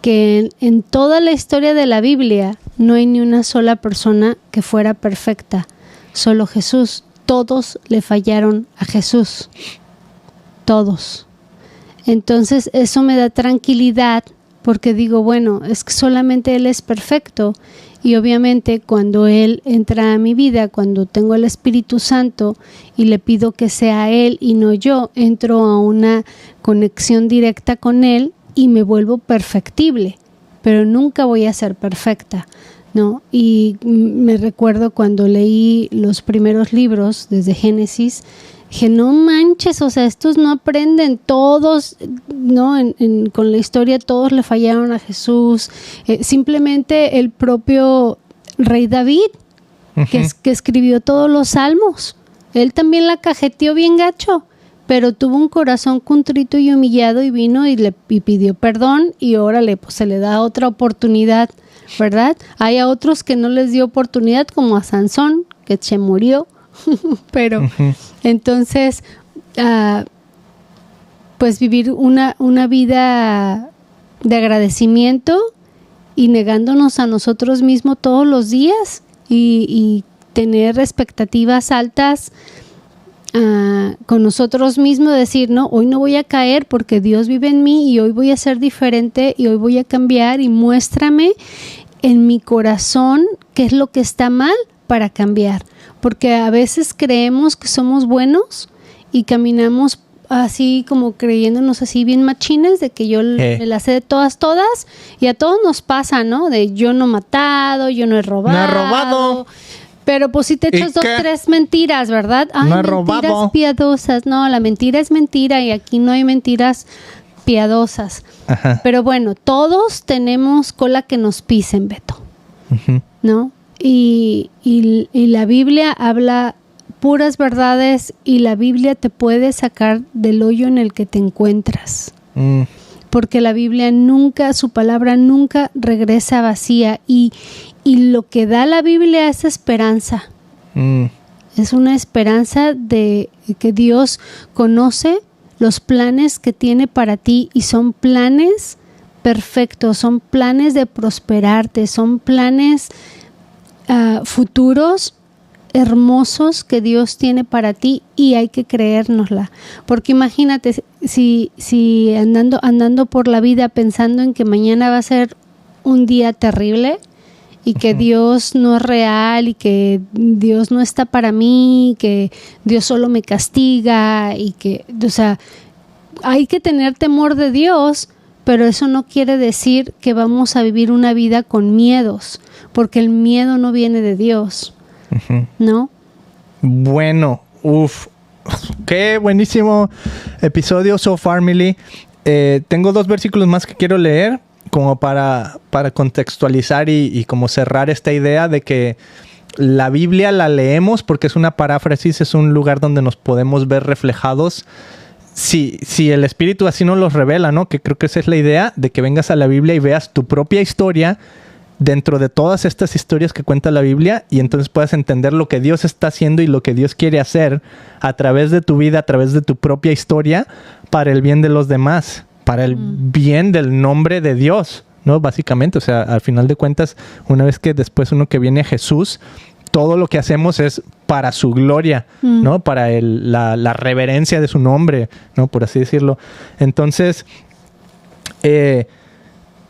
Que en toda la historia de la Biblia no hay ni una sola persona que fuera perfecta, solo Jesús. Todos le fallaron a Jesús. Todos. Entonces eso me da tranquilidad, porque digo, bueno, es que solamente Él es perfecto y obviamente cuando Él entra a mi vida, cuando tengo el Espíritu Santo y le pido que sea Él y no yo, entro a una conexión directa con Él y me vuelvo perfectible, pero nunca voy a ser perfecta, ¿no? Y me recuerdo cuando leí los primeros libros desde Génesis, dije, no manches, o sea, estos no aprenden, todos, ¿no? Con la historia todos le fallaron a Jesús. Simplemente el propio rey David, que escribió todos los salmos, él también la cajeteó bien gacho, pero tuvo un corazón contrito y humillado y vino y pidió perdón y órale, pues se le da otra oportunidad, ¿verdad? Hay a otros que no les dio oportunidad, como a Sansón, que se murió. Pero entonces pues vivir una vida de agradecimiento y negándonos a nosotros mismos todos los días y tener expectativas altas con nosotros mismos, decir, no, hoy no voy a caer porque Dios vive en mí y hoy voy a ser diferente y hoy voy a cambiar y muéstrame en mi corazón qué es lo que está mal para cambiar. Porque a veces creemos que somos buenos y caminamos así como creyéndonos así bien machines de que yo me la sé de todas y a todos nos pasa, ¿no? De yo no he matado, yo no he robado. No he robado. Pero pues si te echas 2, 3 mentiras, ¿verdad? Ay, no he mentiras robado. Piadosas. No, la mentira es mentira y aquí no hay mentiras piadosas. Ajá. Pero bueno, todos tenemos cola que nos pisen, Beto. ¿No? Y la Biblia habla puras verdades y la Biblia te puede sacar del hoyo en el que te encuentras. Porque la Biblia nunca, su palabra nunca regresa vacía y lo que da la Biblia es esperanza. Es una esperanza de que Dios conoce los planes que tiene para ti y son planes perfectos, son planes de prosperarte, son planes futuros hermosos que Dios tiene para ti y hay que creérnosla, porque imagínate si andando por la vida pensando en que mañana va a ser un día terrible y que Dios no es real y que Dios no está para mí, que Dios solo me castiga y que, o sea, hay que tener temor de Dios, pero eso no quiere decir que vamos a vivir una vida con miedos, porque el miedo no viene de Dios, ¿no? Bueno, qué buenísimo episodio so far, Mili. Tengo 2 versículos más que quiero leer como para contextualizar y como cerrar esta idea de que la Biblia la leemos porque es una paráfrasis, es un lugar donde nos podemos ver reflejados. Si el Espíritu así nos los revela, ¿no? Que creo que esa es la idea, de que vengas a la Biblia y veas tu propia historia dentro de todas estas historias que cuenta la Biblia y entonces puedas entender lo que Dios está haciendo y lo que Dios quiere hacer a través de tu vida, a través de tu propia historia, para el bien de los demás, para el bien del nombre de Dios, ¿no? Básicamente, o sea, al final de cuentas, una vez que después uno que viene a Jesús, todo lo que hacemos es para su gloria, ¿no? Para la reverencia de su nombre, ¿no? Por así decirlo. Entonces,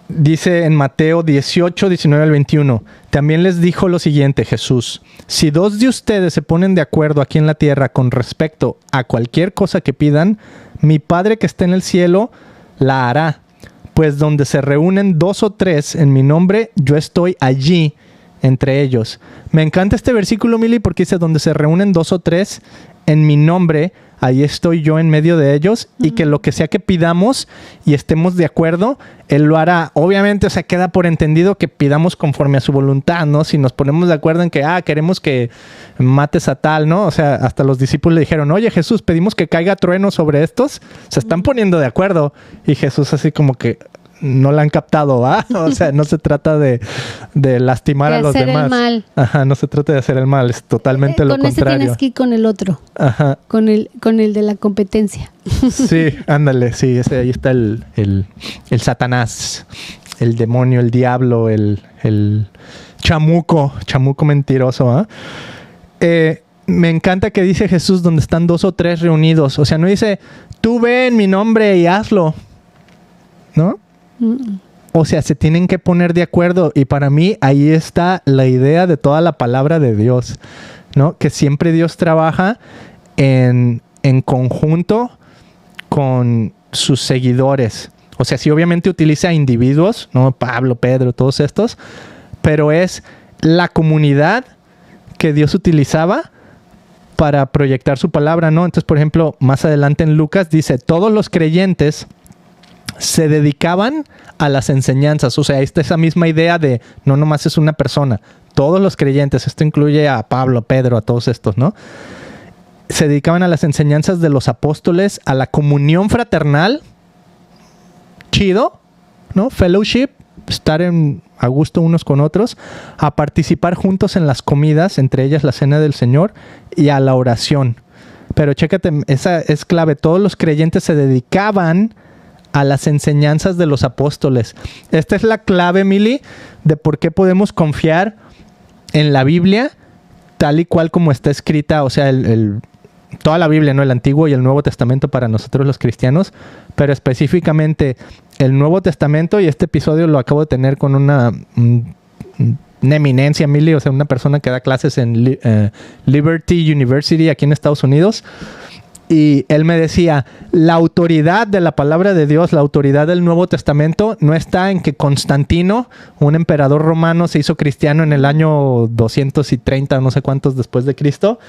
Dice en Mateo 18, 19 al 21, también les dijo lo siguiente Jesús: si 2 de ustedes se ponen de acuerdo aquí en la tierra con respecto a cualquier cosa que pidan, mi Padre que está en el cielo la hará. Pues donde se reúnen 2 o 3 en mi nombre, yo estoy allí entre ellos. Me encanta este versículo, Mili, porque dice, donde se reúnen 2 o 3 en mi nombre, ahí estoy yo en medio de ellos, y que lo que sea que pidamos y estemos de acuerdo, Él lo hará. Obviamente, o sea, queda por entendido que pidamos conforme a su voluntad, ¿no? Si nos ponemos de acuerdo en que, queremos que mates a tal, ¿no? O sea, hasta los discípulos le dijeron, oye, Jesús, pedimos que caiga trueno sobre estos. Se están poniendo de acuerdo. Y Jesús así como que no la han captado, ¿va? O sea, no se trata de lastimar a los demás. De hacer el mal. Ajá, no se trata de hacer el mal, es totalmente lo contrario. Con ese tienes que ir con el otro. Ajá. Con el de la competencia. Sí, ándale, sí, ahí está el Satanás, el demonio, el diablo, el chamuco mentiroso, me encanta que dice Jesús donde están 2 o 3 reunidos. O sea, no dice, tú ve en mi nombre y hazlo, ¿no? O sea, se tienen que poner de acuerdo, y para mí ahí está la idea de toda la palabra de Dios, ¿no? Que siempre Dios trabaja en conjunto con sus seguidores. O sea, sí, obviamente utiliza individuos, ¿no? Pablo, Pedro, todos estos, pero es la comunidad que Dios utilizaba para proyectar su palabra, ¿no? Entonces, por ejemplo, más adelante en Lucas dice, todos los creyentes se dedicaban a las enseñanzas. O sea, esa misma idea de no nomás es una persona, todos los creyentes, esto incluye a Pablo, Pedro, a todos estos, ¿no? Se dedicaban a las enseñanzas de los apóstoles, a la comunión fraternal, chido, ¿no? Fellowship, estar a gusto unos con otros, a participar juntos en las comidas, entre ellas la cena del Señor, y a la oración. Pero chécate, esa es clave, todos los creyentes se dedicaban a las enseñanzas de los apóstoles. Esta es la clave, Mili, de por qué podemos confiar en la Biblia tal y cual como está escrita. O sea, toda la Biblia, ¿no? El Antiguo y el Nuevo Testamento para nosotros los cristianos, pero específicamente el Nuevo Testamento, y este episodio lo acabo de tener con una eminencia, Mili, o sea, una persona que da clases en Liberty University aquí en Estados Unidos. Y él me decía, la autoridad de la palabra de Dios, la autoridad del Nuevo Testamento, no está en que Constantino, un emperador romano, se hizo cristiano en el año 230, no sé cuántos después de Cristo,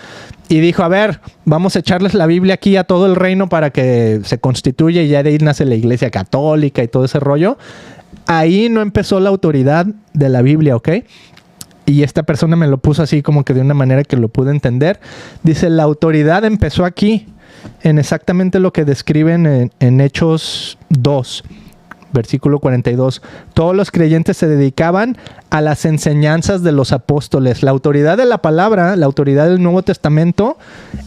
y dijo, a ver, vamos a echarles la Biblia aquí a todo el reino para que se constituya, y ya de ahí nace la Iglesia Católica y todo ese rollo. Ahí no empezó la autoridad de la Biblia, ¿ok? Y esta persona me lo puso así como que de una manera que lo pude entender. Dice, la autoridad empezó aquí, en exactamente lo que describen en Hechos 2, versículo 42. Todos los creyentes se dedicaban a las enseñanzas de los apóstoles. La autoridad de la palabra, la autoridad del Nuevo Testamento,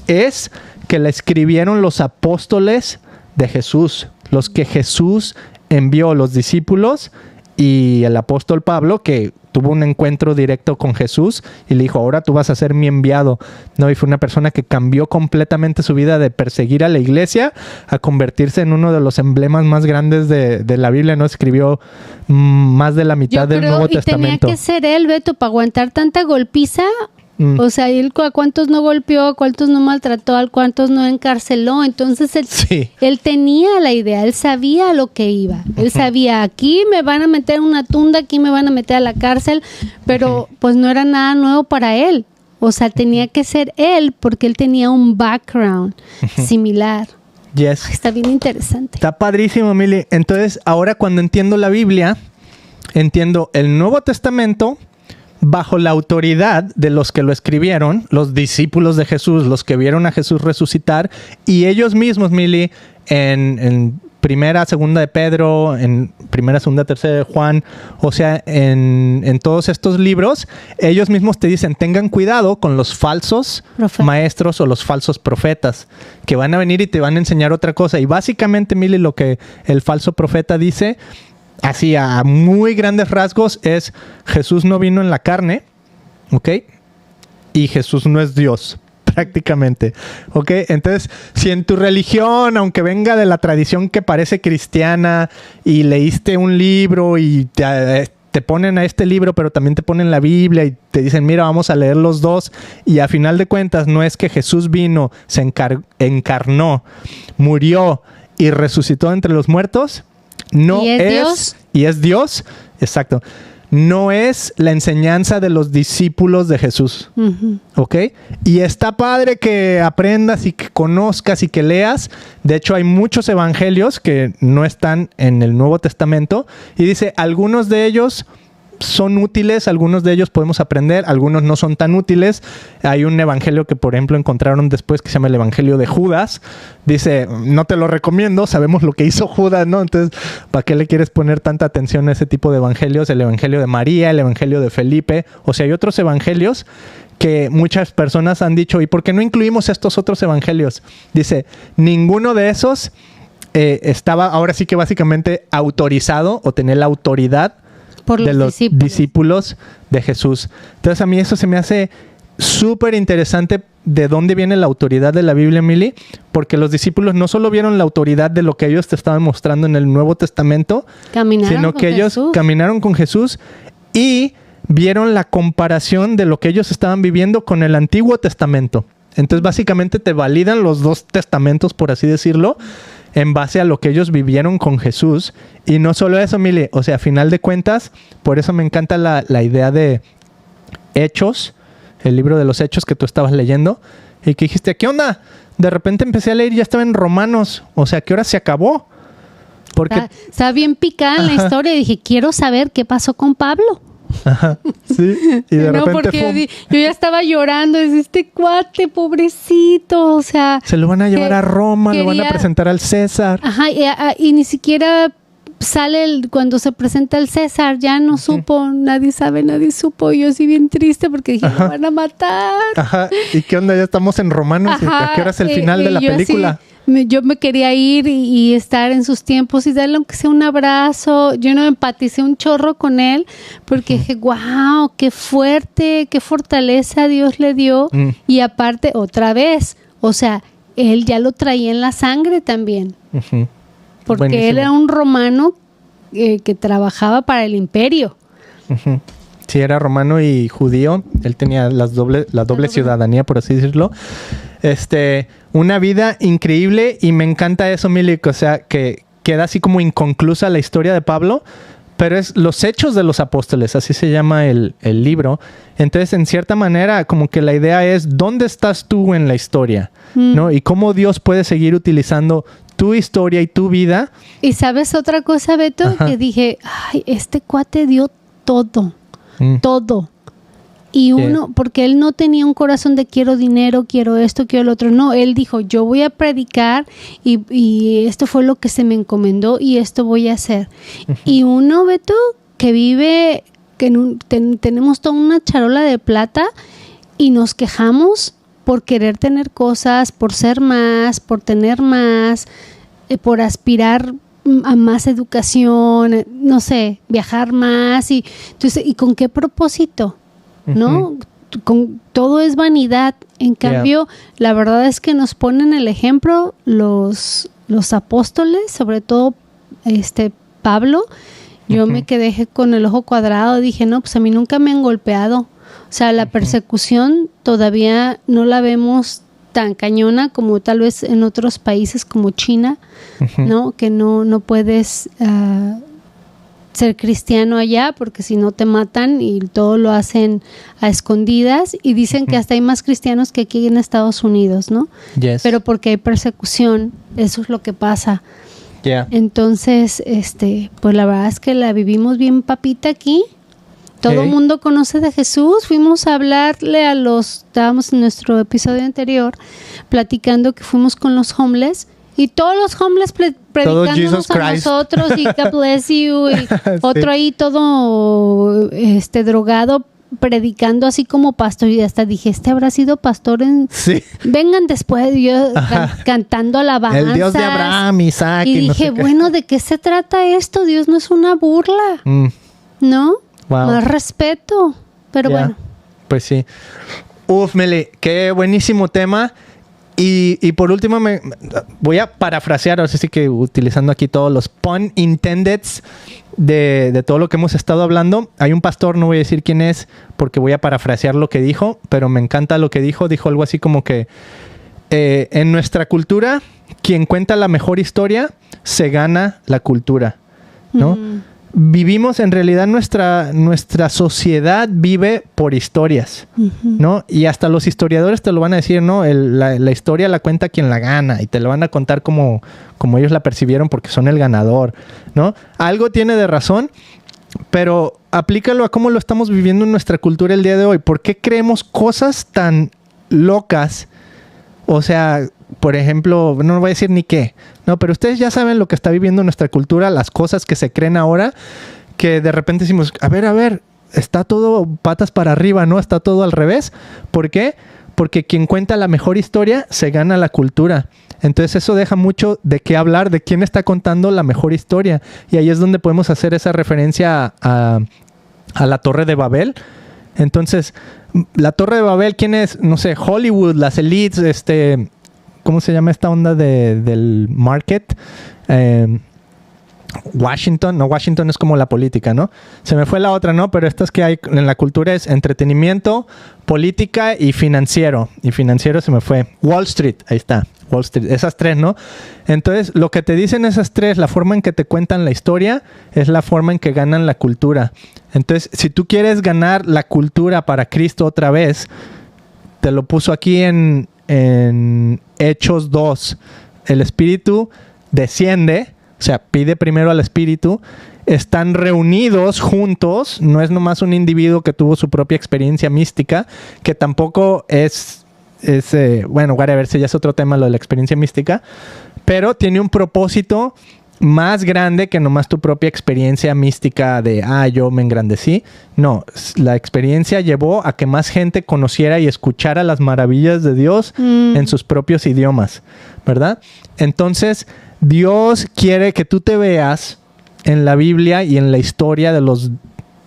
es que la escribieron los apóstoles de Jesús, los que Jesús envió, los discípulos, y el apóstol Pablo, que tuvo un encuentro directo con Jesús y le dijo, ahora tú vas a ser mi enviado, ¿no? Y fue una persona que cambió completamente su vida de perseguir a la iglesia a convertirse en uno de los emblemas más grandes de la Biblia, ¿no? Escribió más de la mitad del Nuevo Testamento. Tenía que ser él, Beto, para aguantar tanta golpiza. O sea, él a cuántos no golpeó, a cuántos no maltrató, a cuántos no encarceló. Entonces él tenía la idea, él sabía lo que iba. Él sabía, aquí me van a meter en una tunda, aquí me van a meter a la cárcel, pero pues no era nada nuevo para él. O sea, tenía que ser él porque él tenía un background similar. Yes. Está bien interesante. Está padrísimo, Mili. Entonces, ahora cuando entiendo la Biblia, entiendo el Nuevo Testamento bajo la autoridad de los que lo escribieron, los discípulos de Jesús, los que vieron a Jesús resucitar, y ellos mismos, Mili, en primera, segunda de Pedro, en primera, segunda, tercera de Juan, o sea, en todos estos libros, ellos mismos te dicen, tengan cuidado con los falsos maestros o los falsos profetas, que van a venir y te van a enseñar otra cosa. Y básicamente, Mili, lo que el falso profeta dice, así a muy grandes rasgos, es Jesús no vino en la carne, ¿ok? Y Jesús no es Dios. prácticamente. ¿Ok? Entonces, si en tu religión, aunque venga de la tradición que parece cristiana y leíste un libro y te ponen a este libro, pero también te ponen la Biblia y te dicen, mira, vamos a leer los dos, y a final de cuentas no es que Jesús vino, se encarnó, murió y resucitó entre los muertos, no es y es Dios, exacto, no es la enseñanza de los discípulos de Jesús. ¿Ok? Y está padre que aprendas y que conozcas y que leas. De hecho, hay muchos evangelios que no están en el Nuevo Testamento. Y dice, algunos de ellos son útiles, algunos de ellos podemos aprender, algunos no son tan útiles. Hay un evangelio que, por ejemplo, encontraron después que se llama el Evangelio de Judas. Dice, no te lo recomiendo, sabemos lo que hizo Judas, ¿no? Entonces, ¿para qué le quieres poner tanta atención a ese tipo de evangelios? El Evangelio de María, el Evangelio de Felipe. O sea, hay otros evangelios que muchas personas han dicho, ¿y por qué no incluimos estos otros evangelios? Dice, ninguno de esos estaba ahora sí que básicamente autorizado o tenía la autoridad de los discípulos de Jesús. Entonces a mí eso se me hace súper interesante de dónde viene la autoridad de la Biblia, Mili, porque los discípulos no solo vieron la autoridad de lo que ellos te estaban mostrando en el Nuevo Testamento, sino que ellos caminaron con Jesús y vieron la comparación de lo que ellos estaban viviendo con el Antiguo Testamento. Entonces básicamente te validan los dos testamentos, por así decirlo, en base a lo que ellos vivieron con Jesús. Y no solo eso, Mili, o sea, a final de cuentas, por eso me encanta la idea de Hechos, el libro de los Hechos que tú estabas leyendo, y que dijiste, ¿qué onda? De repente empecé a leer y ya estaba en Romanos, o sea, ¿qué hora se acabó? Porque estaba bien picada en la historia y dije, quiero saber qué pasó con Pablo. Ajá, sí, y de repente porque yo ya estaba llorando, es este cuate, pobrecito, o sea, se lo van a llevar a Roma, lo van a presentar al César. Ajá, y ni siquiera sale cuando se presenta el César, ya no supo, nadie sabe, nadie supo. Yo sí bien triste porque dije, lo van a matar. Ajá, ¿y qué onda? Ya estamos en Romanos, ¿a qué hora es el final de la película? Yo me quería ir y estar en sus tiempos y darle aunque sea un abrazo. Yo no empaticé un chorro con él porque dije, wow, qué fuerte, qué fortaleza Dios le dio. Y aparte, otra vez, o sea, él ya lo traía en la sangre también. Porque buenísimo. Él era un romano que trabajaba para el imperio. Sí, era romano y judío. Él tenía la doble ciudadanía, por así decirlo. Una vida increíble, y me encanta eso, Mili, o sea, que queda así como inconclusa la historia de Pablo, pero es los Hechos de los Apóstoles, así se llama el libro. Entonces, en cierta manera, como que la idea es, ¿dónde estás tú en la historia? ¿No? Y cómo Dios puede seguir utilizando tu historia y tu vida. Y ¿sabes otra cosa, Beto? Ajá. Que dije, ay, este cuate dio todo, todo. Y uno, porque él no tenía un corazón de quiero dinero, quiero esto, quiero lo otro. No, él dijo, yo voy a predicar y esto fue lo que se me encomendó y esto voy a hacer. Y uno, Beto, que vive, que tenemos toda una charola de plata y nos quejamos por querer tener cosas, por ser más, por tener más, por aspirar a más educación, no sé, viajar más. Y entonces, ¿y con qué propósito? ¿No? Con todo es vanidad. En cambio, la verdad es que nos ponen el ejemplo los apóstoles, sobre todo Pablo. Yo me quedé con el ojo cuadrado, dije, no, pues a mí nunca me han golpeado. O sea, la persecución todavía no la vemos tan cañona como tal vez en otros países como China, ¿no? Que no puedes ser cristiano allá porque si no te matan y todo lo hacen a escondidas, y dicen que hasta hay más cristianos que aquí en Estados Unidos, ¿no? Yes. Pero porque hay persecución, eso es lo que pasa. Entonces, pues la verdad es que la vivimos bien papita aquí. Todo el mundo conoce de Jesús. Fuimos a hablarle estábamos en nuestro episodio anterior platicando que fuimos con los homeless. Y todos los homeless predicándonos a nosotros y God bless you, y otro ahí todo drogado predicando así como pastor, y hasta dije, habrá sido pastor vengan después, yo cantando alabanzas, el Dios de Abraham, Isaac, y dije, no sé bueno, ¿de qué se trata esto? Dios no es una burla, ¿no? Wow. Más respeto, pero bueno. Pues sí. Meli, qué buenísimo tema. Y por último, voy a parafrasear, ahora sí que utilizando aquí todos los pun intended de todo lo que hemos estado hablando. Hay un pastor, no voy a decir quién es, porque voy a parafrasear lo que dijo, pero me encanta lo que dijo. Dijo algo así como que en nuestra cultura, quien cuenta la mejor historia se gana la cultura, ¿no? Vivimos, en realidad nuestra sociedad vive por historias, ¿no? Y hasta los historiadores te lo van a decir, ¿no? La historia la cuenta quien la gana y te lo van a contar como ellos la percibieron porque son el ganador, ¿no? Algo tiene de razón, pero aplícalo a cómo lo estamos viviendo en nuestra cultura el día de hoy. ¿Por qué creemos cosas tan locas? O sea, por ejemplo, no voy a decir ni qué, no, pero ustedes ya saben lo que está viviendo nuestra cultura, las cosas que se creen ahora, que de repente decimos, a ver, está todo patas para arriba, ¿no? Está todo al revés. ¿Por qué? Porque quien cuenta la mejor historia se gana la cultura. Entonces eso deja mucho de qué hablar, de quién está contando la mejor historia. Y ahí es donde podemos hacer esa referencia a la Torre de Babel. Entonces, la Torre de Babel, ¿quién es? No sé, Hollywood, las elites, ¿cómo se llama esta onda del market? Washington. No, Washington es como la política, ¿no? Se me fue la otra, ¿no? Pero estas que hay en la cultura es entretenimiento, política y financiero. Y financiero se me fue. Wall Street, ahí está. Wall Street, esas tres, ¿no? Entonces, lo que te dicen esas tres, la forma en que te cuentan la historia, es la forma en que ganan la cultura. Entonces, si tú quieres ganar la cultura para Cristo otra vez, te lo puso aquí en Hechos 2. El Espíritu desciende, o sea, pide primero al Espíritu, están reunidos juntos, no es nomás un individuo que tuvo su propia experiencia mística, que tampoco bueno, whatever, si ya es otro tema lo de la experiencia mística, pero tiene un propósito más grande que nomás tu propia experiencia mística de, yo me engrandecí. No, la experiencia llevó a que más gente conociera y escuchara las maravillas de Dios en sus propios idiomas, ¿verdad? Entonces, Dios quiere que tú te veas en la Biblia y en la historia de los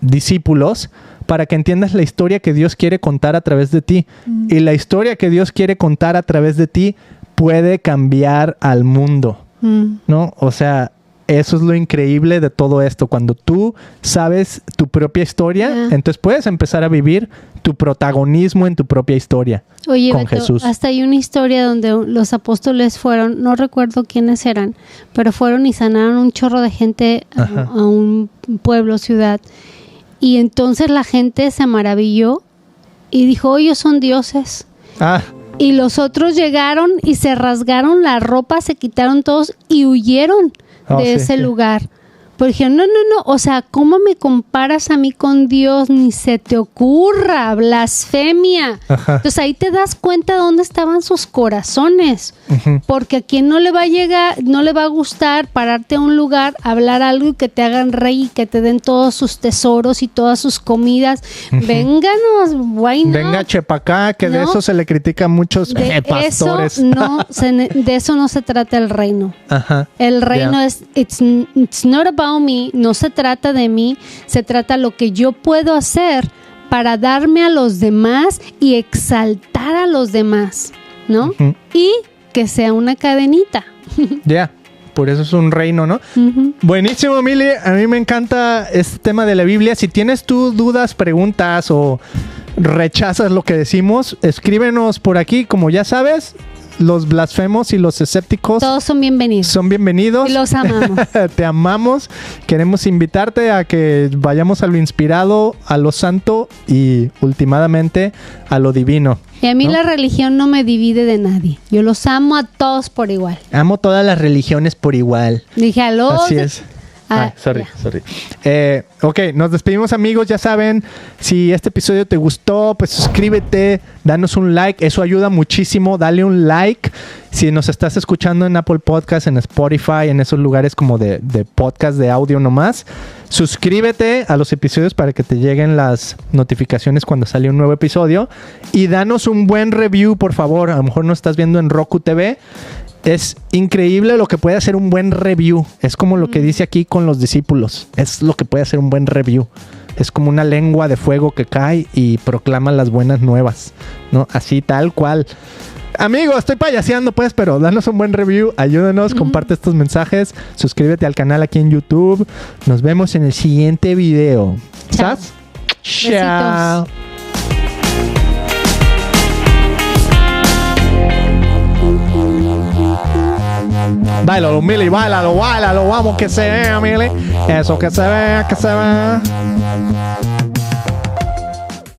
discípulos para que entiendas la historia que Dios quiere contar a través de ti. Y la historia que Dios quiere contar a través de ti puede cambiar al mundo, ¿no? O sea, eso es lo increíble de todo esto. Cuando tú sabes tu propia historia, entonces puedes empezar a vivir tu protagonismo en tu propia historia. Oye, con Beto, Jesús. Hasta hay una historia donde los apóstoles fueron, no recuerdo quiénes eran, pero fueron y sanaron un chorro de gente a un pueblo, ciudad. Y entonces la gente se maravilló y dijo, ellos son dioses. Y los otros llegaron y se rasgaron la ropa, se quitaron todos y huyeron de ese lugar. Porque dijeron, no, o sea, ¿cómo me comparas a mí con Dios? Ni se te ocurra, blasfemia. Entonces ahí te das cuenta de dónde estaban sus corazones. Porque a quien no le va a llegar, no le va a gustar pararte a un lugar, hablar algo y que te hagan rey y que te den todos sus tesoros y todas sus comidas. Vénganos, why not? Venga, chepacá, que de eso se le critica a muchos pastores. De eso no se trata el reino. El reino es, it's not about me, no se trata de mí, se trata de lo que yo puedo hacer para darme a los demás y exaltar a los demás, ¿no? Y que sea una cadenita. Por eso es un reino, ¿no? Buenísimo, Mili. A mí me encanta este tema de la Biblia. Si tienes tú dudas, preguntas o rechazas lo que decimos, escríbenos por aquí, como ya sabes. Los blasfemos y los escépticos. Todos son bienvenidos. Son bienvenidos. Y los amamos. Te amamos. Queremos invitarte a que vayamos a lo inspirado, a lo santo y últimamente a lo divino. Y a mí la religión no me divide de nadie. Yo los amo a todos por igual. Amo todas las religiones por igual. Dije a los... Así es. Sorry. Ok, nos despedimos, amigos. Ya saben, si este episodio te gustó, pues suscríbete, danos un like, eso ayuda muchísimo. Dale un like si nos estás escuchando en Apple Podcast, en Spotify, en esos lugares como de podcast de audio nomás. Suscríbete a los episodios para que te lleguen las notificaciones cuando sale un nuevo episodio. Y danos un buen review, por favor. A lo mejor nos estás viendo en Roku TV. Es increíble lo que puede hacer un buen review. Es como lo que dice aquí con los discípulos. Es lo que puede hacer un buen review, es como una lengua de fuego que cae y proclama las buenas nuevas, ¿no? Así tal cual. Amigo, estoy payaseando pues, pero danos un buen review, ayúdanos, comparte estos mensajes, suscríbete al canal aquí en YouTube. Nos vemos en el siguiente video. Chao. Chao. Báilalo, Mili, báilalo, vamos que se vea, Mili. Eso que se vea, que se vea.